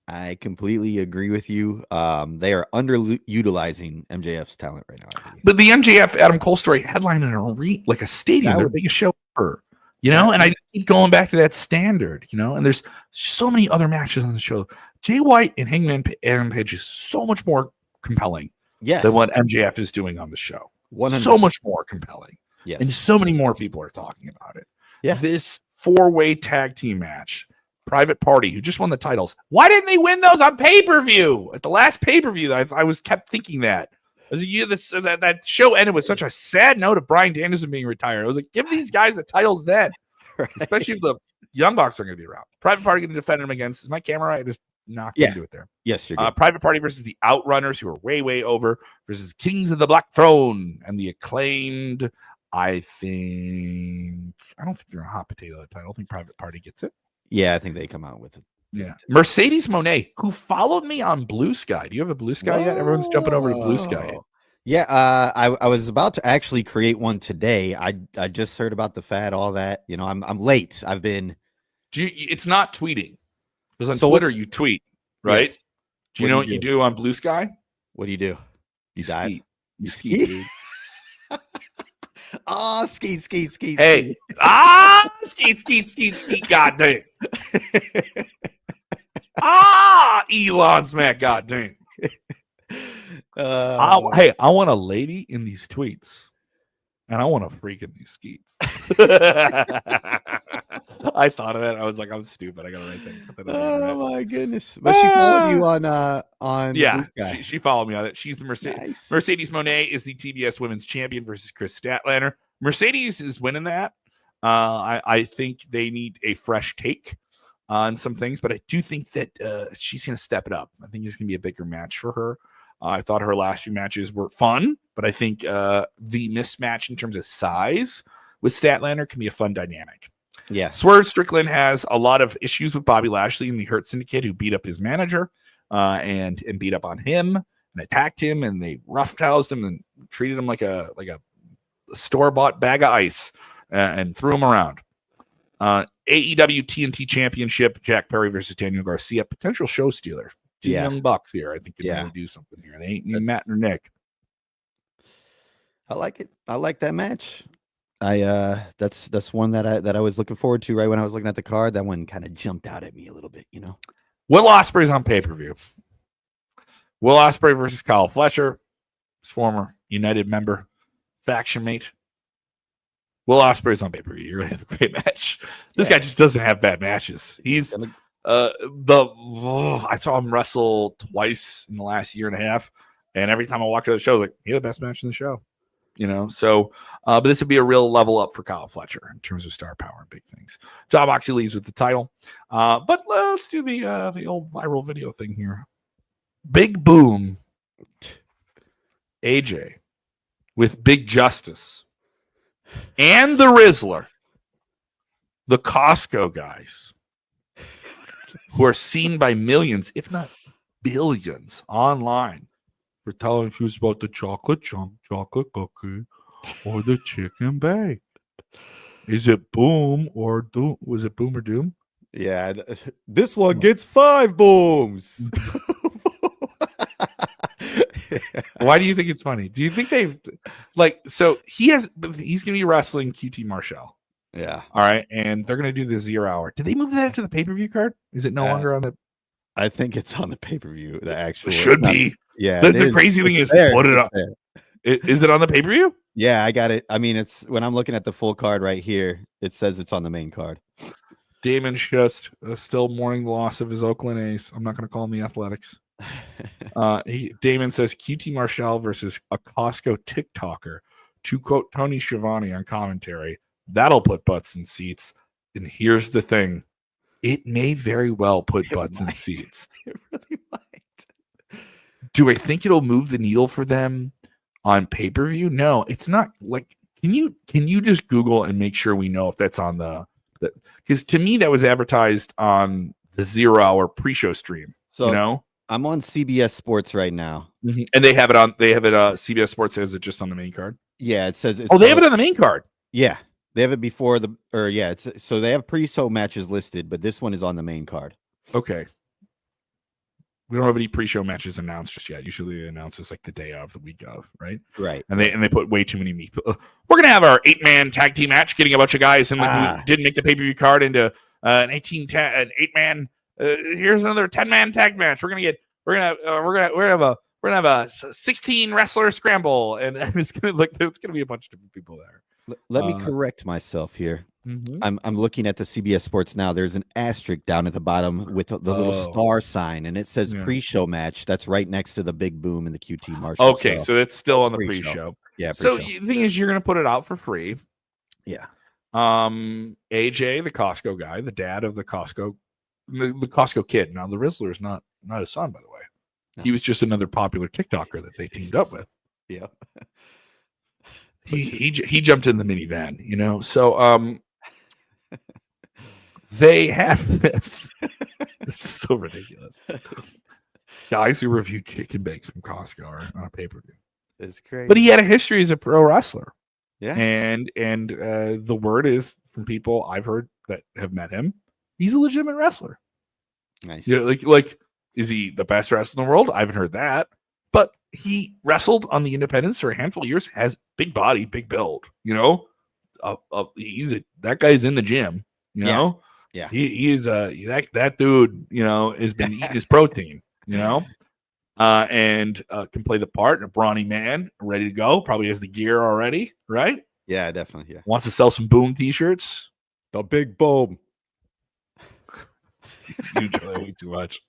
I completely agree with you. They are underutilizing MJF's talent right now. But the MJF Adam Cole story headline in a stadium, their biggest show ever. And I keep going back to that standard, and there's so many other matches on the show. Jay White and Hangman Adam Page is so much more compelling than what MJF is doing on the show. 100%. So much more compelling. Yes. And so many more people are talking about it. Yeah. This 4-way tag team match Private Party, who just won the titles. Why didn't they win those on pay-per-view? At the last pay-per-view, I was kept thinking that. As a year, that show ended with such a sad note of Bryan Danielson being retired. I was like, give these guys the titles then, Right. especially if the Young Bucks are going to be around. Private Party going to defend them against. Is my camera right? I just knocked into it there. Yes, you're good. Private Party versus the Outrunners, who are way, way over, versus Kings of the Black Throne and the Acclaimed. I don't think they're a hot potato title. I don't think Private Party gets it. Yeah, I think they come out with it. Yeah. Mercedes Moné, who followed me on Blue Sky. Do you have a Blue Sky yet? Everyone's jumping over to Blue Sky. Yeah, I was about to actually create one today. I just heard about the fad, all that. You know, I'm late. I've been. It's not tweeting. Because on So Twitter what's- you tweet, right? Yes. Do you know what you do on Blue Sky? What do you do? You dive? skeet. You skeet, dude. Oh, skeet. Hey, skeet. God dang. Elon smack. God dang. Hey, I want a lady in these tweets, and I want a freak in these skeets. I thought of that. I was like, I'm stupid. I got to write that. Oh my goodness! But she followed you on yeah. Blue Sky. She followed me on it. She's the Mercedes. Nice. Mercedes Moné is the TBS Women's Champion versus Chris Statlander. Mercedes is winning that. I think they need a fresh take on some things, but I do think that she's going to step it up. I think it's going to be a bigger match for her. I thought her last few matches were fun, but I think the mismatch in terms of size with Statlander can be a fun dynamic. Yeah. Swerve Strickland has a lot of issues with Bobby Lashley and the Hurt Syndicate, who beat up his manager and beat up on him and attacked him, and they roughhoused him and treated him like a store-bought bag of ice and threw him around. AEW TNT Championship, Jack Perry versus Daniel Garcia, potential show stealer. Two young bucks here. I think could really do something here. They ain't Matt or Nick. I like it. I like that match. That's one that I was looking forward to right when I was looking at the card. That one kind of jumped out at me a little bit, you know. Will Ospreay's on pay-per-view. Will Ospreay versus Kyle Fletcher, his former United member, faction mate. Will Ospreay's on pay-per-view. You're gonna have a great match. This guy just doesn't have bad matches. He's I saw him wrestle twice in the last year and a half, and every time I walked to the show, I was like, "You're the best match in the show." You know, so but this would be a real level up for Kyle Fletcher in terms of star power and big things. Jon Moxley leaves with the title, but let's do the old viral video thing here. Big Boom, AJ with Big Justice and the Rizzler, the Costco guys, who are seen by millions, if not billions, online for telling us about the chocolate chunk, chocolate cookie, or the chicken bake. Is it Boom or Doom? Was it Boom or Doom? Yeah, this one gets 5 booms. Why do you think it's funny? Do you think they so he's gonna be wrestling QT Marshall. Yeah. All right. And they're gonna do the 0 hour. Did they move that into the pay-per-view card? Is it no longer on the I think it's on the pay-per-view. The actual it should be. Yeah. The crazy thing is put it on. Is it on the pay-per-view? Yeah, I got it. I mean, it's when I'm looking at the full card right here, it says it's on the main card. Damon's just still mourning the loss of his Oakland A's. I'm not going to call him the Athletics. Damon says QT Marshall versus a Costco TikToker. To quote Tony Schiavone on commentary, that'll put butts in seats. And here's the thing. It may very well put butts in seats. It really might. Do I think it'll move the needle for them on pay-per-view? No, it's not. Like, can you just Google and make sure we know if that's on the because to me that was advertised on the 0 hour pre-show stream. So you know, I'm on CBS Sports right now. Mm-hmm. And they have it on CBS Sports has it just on the main card. Yeah, it says it's they have it on the main card. Yeah. They have it before so they have pre-show matches listed, but this one is on the main card. Okay. We don't have any pre-show matches announced just yet. Usually they announce this like the day of, the week of, right? Right. And they put way too many we're gonna have our 8-man tag team match, getting a bunch of guys and who didn't make the pay-per-view card into an 8-man. Here's another 10-man tag match. We're gonna have a 16 wrestler scramble, and it's gonna be a bunch of different people there. Let me correct myself here. Mhm. I'm looking at the CBS Sports now. There's an asterisk down at the bottom with the little star sign, and it says Yeah. pre-show match. That's right next to the Big Boom and the QT Marshall. Okay, so it's still on the pre-show. Yeah, So pre-show. the thing is, you're going to put it out for free. Yeah. AJ, the Costco guy, the dad of the Costco kid. Now the Rizzler is not his son, by the way. No. He was just another popular TikToker that they teamed up with. Yeah. He jumped in the minivan, you know. So they have this. This is so ridiculous. Guys who review chicken bakes from Costco are on a pay-per-view. It's crazy. But he had a history as a pro wrestler. Yeah. And the word is from people I've heard that have met him, he's a legitimate wrestler. Nice. Yeah, like is he the best wrestler in the world? I haven't heard that. But he wrestled on the independents for a handful of years, has big body, big build, you know. That guy's in the gym, you know. Yeah. He is that dude, you know, has been eating his protein, you know. And can play the part, a brawny man, ready to go. Probably has the gear already, right? Yeah, definitely. Yeah. Wants to sell some Boom t-shirts. The Big Boom. You enjoy that way too much.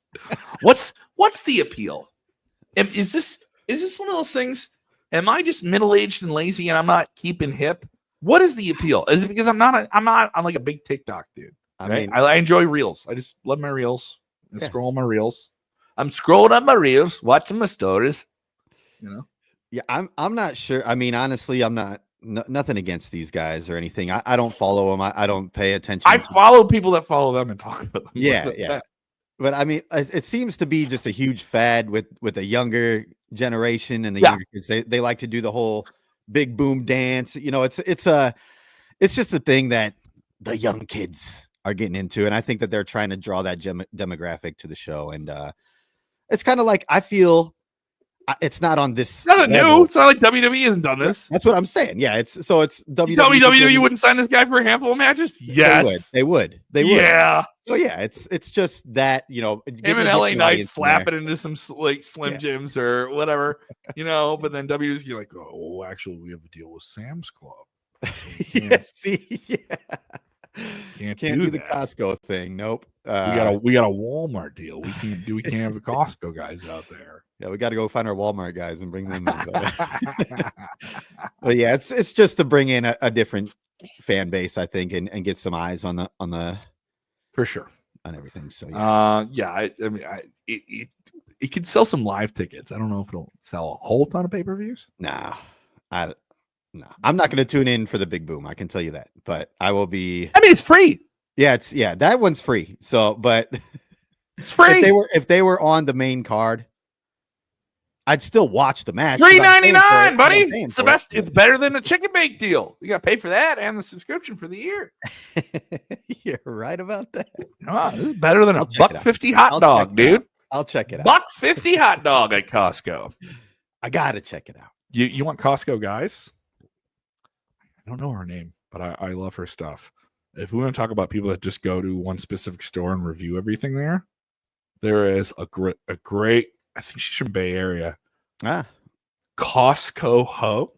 What's the appeal? Is this one of those things? Am I just middle-aged and lazy and I'm not keeping hip? What is the appeal? Is it because I'm not like a big TikTok dude? Right? I enjoy reels. I just love my reels. I scroll my reels. I'm scrolling up my reels, watching my stories. You know. Yeah, I'm not sure. I mean, honestly, I'm not nothing against these guys or anything. I don't follow them. I don't pay attention. I follow people that follow them and talk about them. Yeah. But I mean, it seems to be just a huge fad with the younger generation and the younger kids. They like to do the whole Big Boom dance. You know, it's just a thing that the young kids are getting into, and I think that they're trying to draw that demographic to the show. And it's kind of like, I feel it's not on this. It's not new. It's not like WWE hasn't done this. That's what I'm saying. Yeah, it's WWE. You tell me WWE wouldn't sign this guy for a handful of matches? Yes, they would. Yeah. So yeah, it's just that, you know, him and LA Knight slap it into some like Slim Jims or whatever, you know. But then WWE's like, oh, actually, we have a deal with Sam's Club. So can't do the Costco thing. Nope. We got a Walmart deal. We can't have the Costco guys out there. Yeah, we got to go find our Walmart guys and bring them. But yeah, it's just to bring in a different fan base, I think, and get some eyes on the for sure on everything. So I mean, it could sell some live tickets. I don't know if it'll sell a whole ton of pay-per-views. No, I'm not going to tune in for the Big Boom. I can tell you that, but I will be. I mean, it's free. Yeah, that one's free. So, but it's free. If they were on the main card, I'd still watch the match. $3.99, buddy. It's the best. It's better than a chicken bake deal. You got to pay for that and the subscription for the year. You're right about that. This is better than a $1.50 hot dog, dude. I'll check it out. $1.50 hot dog at Costco. I gotta check it out. You want Costco guys? I don't know her name, but I love her stuff. If we want to talk about people that just go to one specific store and review everything there is a great. I think she's from Bay Area. Costco Ho.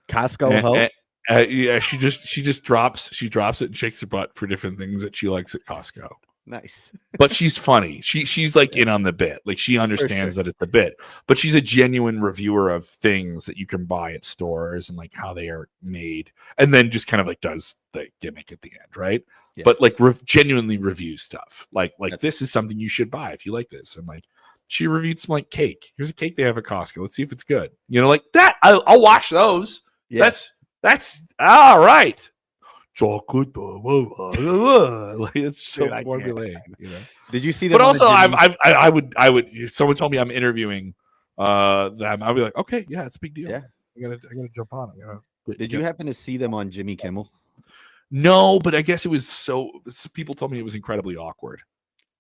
Costco Ho. Yeah, she just drops it and shakes her butt for different things that she likes at Costco. Nice. But she's funny. She's like in on the bit. Like she understands that it's a bit. But she's a genuine reviewer of things that you can buy at stores and like how they are made. And then just kind of like does the gimmick at the end, right? Yeah. But like genuinely reviews stuff. Like this is something you should buy if you like this. And like she reviewed some like cake. Here's a cake they have at Costco. Let's see if it's good. You know, like that. I'll watch those. Yeah. That's all right. Chocolate, like it's so formulaic. You know? Did you see that? But also, I would. If someone told me I'm interviewing them, I'd be like, okay, yeah, it's a big deal. Yeah, I gotta jump on it. Did you happen to see them on Jimmy Kimmel? No, but I guess it was people told me it was incredibly awkward.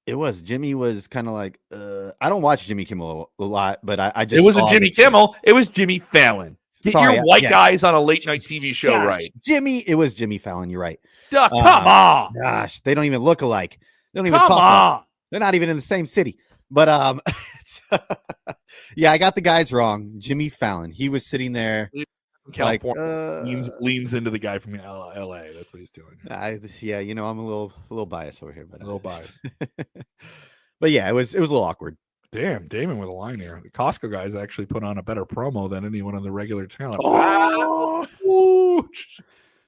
It was. Jimmy was kind of like, I don't watch Jimmy Kimmel a lot, but I just. It wasn't Jimmy Kimmel. It was Jimmy Fallon. Get your white guys on a late night TV show, right? It was Jimmy Fallon. You're right. Duh, come on. Gosh, they don't even look alike. They don't even talk. Like, they're not even in the same city. But yeah, I got the guys wrong. Jimmy Fallon. He was sitting there California leans into the guy from LA. That's what he's doing. Yeah, I'm a little biased over here, but A little biased. But yeah, it was a little awkward. Damn, Damon with a line here. The Costco guys actually put on a better promo than anyone on the regular talent. Oh,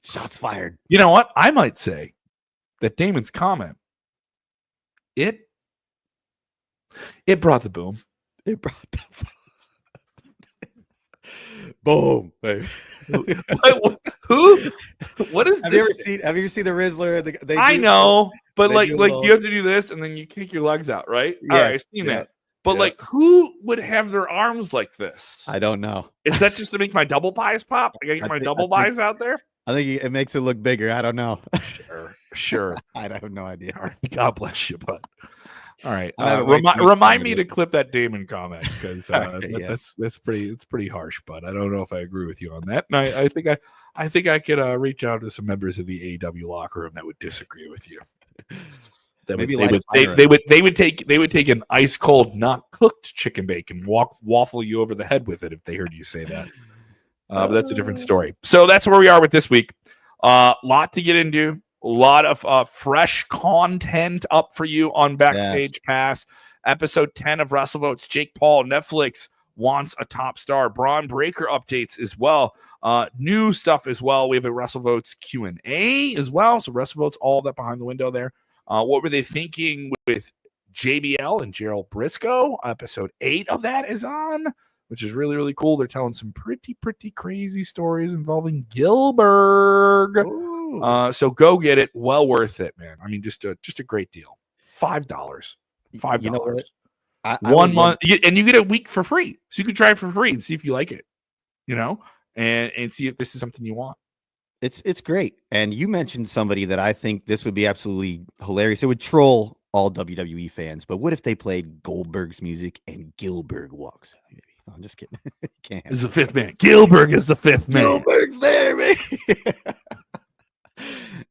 shots fired. You know what? I might say that Damon's comment, it brought the boom. It brought the boom. Baby. Who? What is have this? Have you ever seen the Rizzler? I know, but like you have to do this and then you kick your legs out, right? Yes, all right, I've seen that. But like, who would have their arms like this? I don't know. Is that just to make my double buys pop? I gotta get my double buys out there. I think it makes it look bigger. I don't know. Sure. I have no idea. All right. God bless you, bud. All right. Remind me to clip that Damon comment because okay, that's pretty harsh. But I don't know if I agree with you on that. And I think I could reach out to some members of the AEW locker room that would disagree with you. They would take an ice cold, not cooked chicken bacon, waffle you over the head with it if they heard you say that. But that's a different story. So that's where we are with this week. Lot to get into. A lot of fresh content up for you on Backstage Pass. Episode 10 of WrestleVotes. Jake Paul, Netflix wants a top star. Braun Breaker updates as well. New stuff as well. We have a WrestleVotes Q&A as well. So WrestleVotes, all that behind the window there. What were they thinking with JBL and Gerald Briscoe? Episode 8 of that is on, which is really, really cool. They're telling some pretty crazy stories involving Gilbert. So go get it. Well worth it, man. I mean, just a great deal. $5. $5. You know what? 1 month, and you get a week for free. So you can try it for free and see if you like it, and see if this is something you want. It's great. And you mentioned somebody that I think this would be absolutely hilarious. It would troll all WWE fans. But what if they played Goldberg's music and Gilbert walks out? No, I'm just kidding. Can't. Is the fifth man. Gilbert is the fifth man. Gilbert's there, man.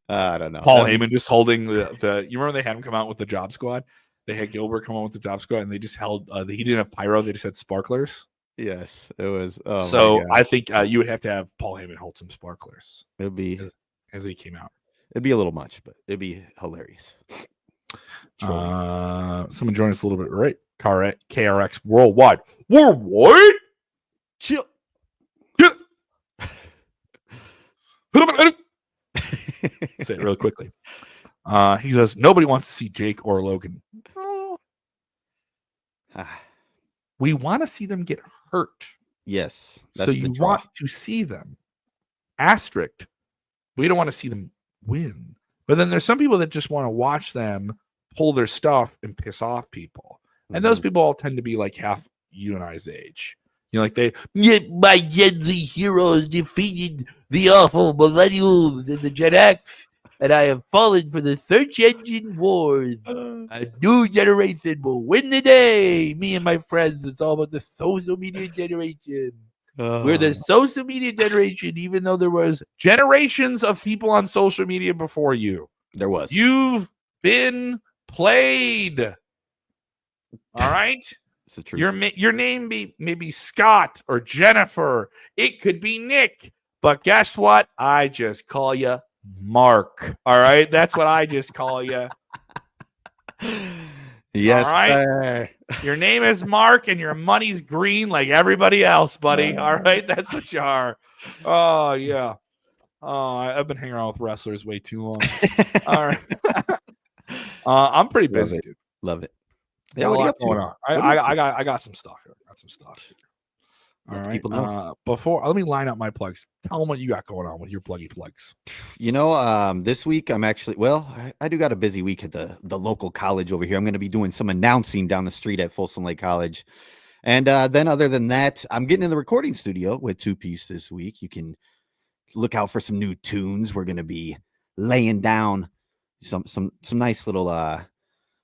I don't know. Paul Heyman just holding the. You remember they had him come out with the Job Squad? They had Gilbert come out with the Job Squad, and they just held. He didn't have pyro. They just had sparklers. Yes, it was. So I think you would have to have Paul Heyman hold some sparklers. It would be as he came out. It'd be a little much, but it'd be hilarious. Someone join us a little bit, right? KRX Worldwide. Chill. Say it real quickly. He says nobody wants to see Jake or Logan. We want to see them get hurt. Yes. So you want to see them. Asterisk. We don't want to see them win. But then there's some people that just want to watch them pull their stuff and piss off people. And those people all tend to be like half you and I's age. Like my Gen Z heroes defeated the awful millennials and the Gen X, and I have fallen for the search engine wars. A new generation will win the day. Me and my friends, it's all about the social media generation. We're the social media generation, even though there was generations of people on social media before you. There was. You've been played. All right? It's the truth. Your name may be Scott or Jennifer. It could be Nick. But guess what? I just call you Mark. All right? That's what I just call you. Yes. All right? Your name is Mark and your money's green like everybody else, buddy. All right? That's what you are. Oh, yeah. Oh, I've been hanging around with wrestlers way too long. All right. I'm pretty busy, dude. Love it. Yeah, what are you up to? I got some stuff here. All right. Let me line up my plugs. Tell them what you got going on with your pluggy plugs. This week I'm actually I do got a busy week at the local college over here. I'm going to be doing some announcing down the street at Folsom Lake College, and then other than that, I'm getting in the recording studio with 2-Piece this week. You can look out for some new tunes. We're going to be laying down some nice little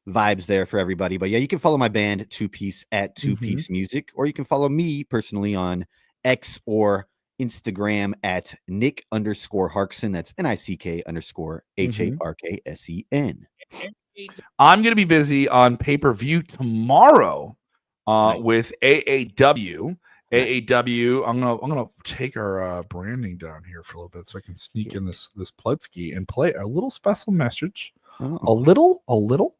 vibes there for everybody. But yeah, you can follow my band 2-Piece at 2-Piece Music, or you can follow me personally on X or Instagram at Nick_Harksen. That's NICK_HARKSEN. I'm going to be busy on pay-per-view tomorrow with AAW AEW. I'm gonna take our branding down here for a little bit so I can sneak in this Plutski and play a little special message. A little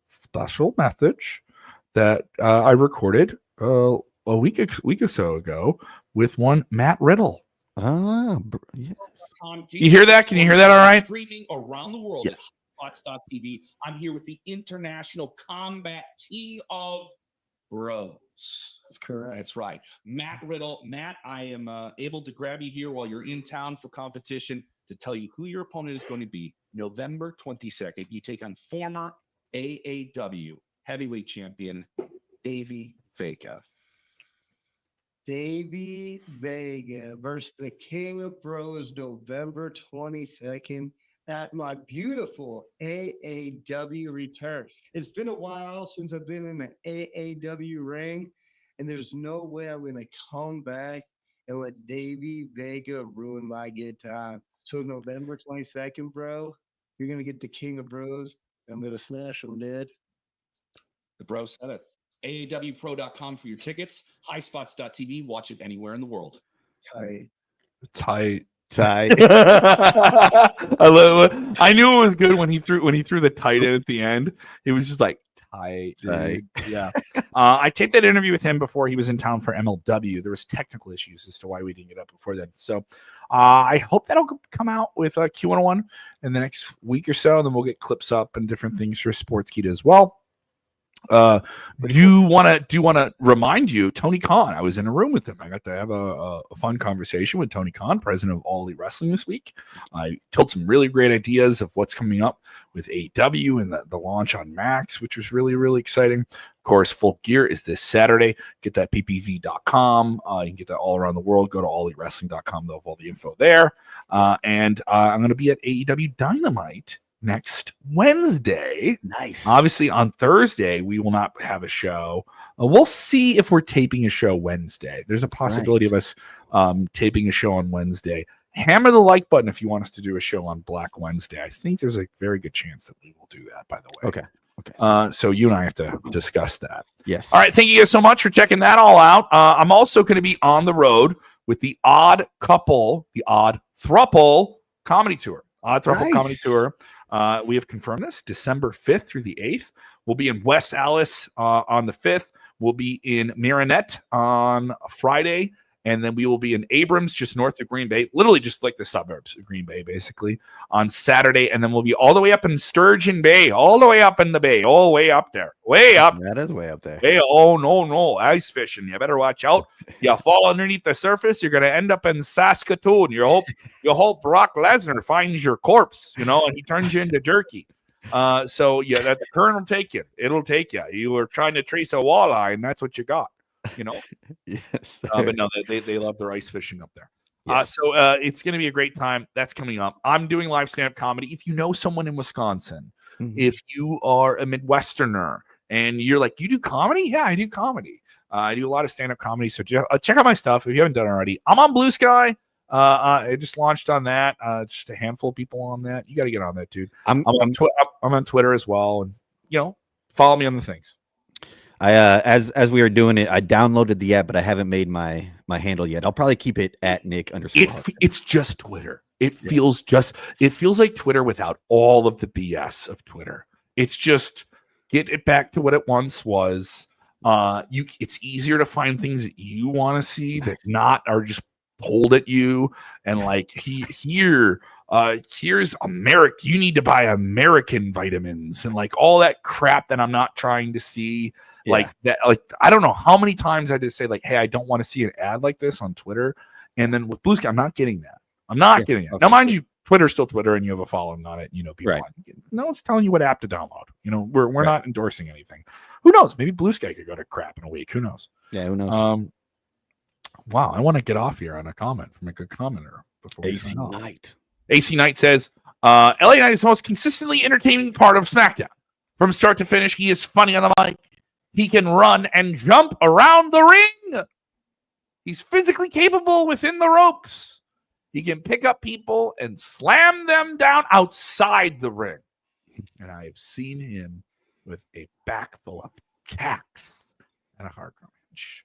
special message that I recorded a week or so ago with one Matt Riddle. Yes. You hear that? Can you hear that all right? Streaming around the world at Hotspots.tv. I'm here with the International Combat King of Bros. That's correct. That's right. Matt Riddle. Matt, I am able to grab you here while you're in town for competition to tell you who your opponent is going to be. November 22nd, you take on former AAW heavyweight champion Davey Vega. Davey Vega versus the King of Bros, November 22nd at my beautiful AAW return. It's been a while since I've been in an AAW ring, and there's no way I'm going to come back and let Davey Vega ruin my good time. So November 22nd, bro, you're going to get the King of Bros. I'm going to smash him, dude. The bro said it. AAWpro.com for your tickets. Highspots.tv. Watch it anywhere in the world. Tight. I love it. I knew it was good when he threw the tight in at the end. It was just like tight. Yeah. I taped that interview with him before he was in town for MLW. There was technical issues as to why we didn't get up before then. So I hope that'll come out with Q101 in the next week or so. And then we'll get clips up and different things for Sportskeeda as well. Do want to remind you, Tony Khan, I was in a room with him. I got to have a fun conversation with Tony Khan, president of All Elite Wrestling this week. I told some really great ideas of what's coming up with AEW and the launch on Max, which was really, really exciting. Of course, Full Gear is this Saturday. Get that ppv.com. You can get that all around the world. Go to allelitewrestling.com. They'll have all the info there. And I'm going to be at AEW Dynamite next Wednesday. Nice. Obviously, on Thursday, we will not have a show. We'll see if we're taping a show Wednesday. There's a possibility of us taping a show on Wednesday. Hammer the like button if you want us to do a show on Black Wednesday. I think there's a very good chance that we will do that, by the way. Okay. So you and I have to discuss that. Yes. All right. Thank you guys so much for checking that all out. I'm also going to be on the road with the Odd Thruple comedy tour. Comedy tour. We have confirmed this December 5th through the 8th. We'll be in West Allis on the 5th. We'll be in Marinette on Friday. And then we will be in Abrams, just north of Green Bay, literally just like the suburbs of Green Bay, basically, on Saturday. And then we'll be all the way up in Sturgeon Bay, all the way up in the bay, all the way up there, way up. That is way up there. Hey, oh, no, ice fishing. You better watch out. You fall underneath the surface, you're going to end up in Saskatoon. You hope Brock Lesnar finds your corpse, and he turns you into jerky. So, yeah, that the current will take you. It'll take you. You were trying to trace a walleye, and that's what you got. Yes, but no, they love their ice fishing up there. Yes. So it's going to be a great time. That's coming up. I'm doing live stand-up comedy. If you know someone in Wisconsin, if you are a Midwesterner and you're like, you do comedy? Yeah, I do comedy. I do a lot of stand-up comedy. So check out my stuff if you haven't done it already. I'm on Blue Sky. I just launched on that. Just a handful of people on that. You got to get on that, dude. I'm on Twitter as well, and follow me on the things. I as we were doing it, I downloaded the app, but I haven't made my handle yet. I'll probably keep it at Nick _. It's just Twitter. It feels like Twitter without all of the BS of Twitter. It's just get it back to what it once was. It's easier to find things that you want to see that are just pulled at you, and like here's America. You need to buy American vitamins and like all that crap that I'm not trying to see. Yeah. Like that, like I don't know how many times I just say like, hey, I don't want to see an ad like this on Twitter. And then with Blue Sky, I'm not getting that. Getting it. Okay. Now, mind you, Twitter's still Twitter, and you have a following on it. People, right. No one's telling you what app to download. We're not endorsing anything. Who knows? Maybe Blue Sky could go to crap in a week. Who knows? Yeah, who knows? Wow, I want to get off here on a comment from a good commenter before we AC sign off. Knight. AC Knight says, LA Knight is the most consistently entertaining part of SmackDown. From start to finish, he is funny on the mic. He can run and jump around the ring. He's physically capable within the ropes. He can pick up people and slam them down outside the ring. And I have seen him with a back full of tacks and a hardcore match.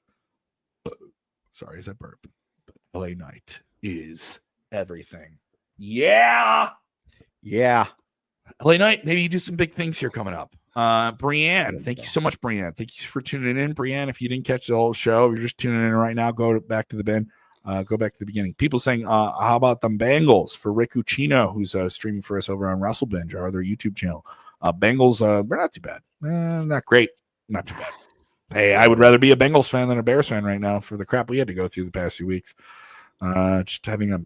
Sorry, is that burp? But LA Knight is everything. Yeah. Yeah. LA Knight, maybe you do some big things here coming up. Brianne, thank you so much, Brianne. Thank you for tuning in. Brianne, if you didn't catch the whole show, you're just tuning in right now, go back to the bin. Go back to the beginning. People saying, how about them Bengals for Rick Uccino, who's streaming for us over on WrestleBinge, our other YouTube channel. Bengals, they're not too bad. Not great. Not too bad. Hey, I would rather be a Bengals fan than a Bears fan right now for the crap we had to go through the past few weeks. Just having a,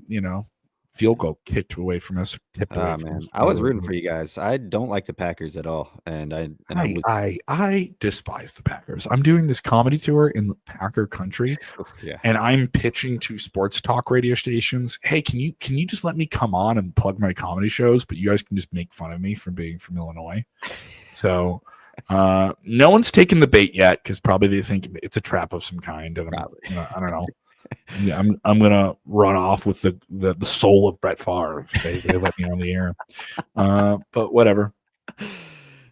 field goal kicked away from us. Man, I was rooting for you guys. I don't like the Packers at all, and I despise the Packers. I'm doing this comedy tour in the Packer country, and I'm pitching to sports talk radio stations. Hey, can you just let me come on and plug my comedy shows? But you guys can just make fun of me for being from Illinois. So no one's taken the bait yet because probably they think it's a trap of some kind, and I don't know. Yeah, I'm gonna run off with the soul of Brett Favre if they let me on the air. But whatever.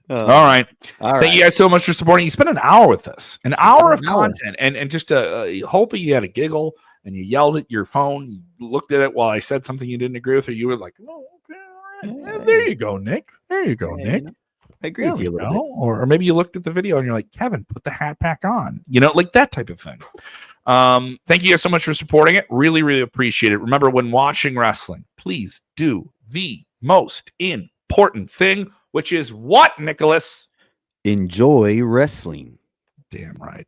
All right. Thank you guys so much for supporting. You spent an hour with us, an hour of content, and just hoping you had a giggle and you yelled at your phone, you looked at it while I said something you didn't agree with, or you were like, "Oh, okay, all right. There you go, Nick. There you go, Nick." I agree with you a little bit. Or maybe you looked at the video and you're like, Kevin, put the hat back on. Like that type of thing. Thank you guys so much for supporting it. Really, really appreciate it. Remember, when watching wrestling, please do the most important thing, which is what, Nicholas? Enjoy wrestling. Damn right.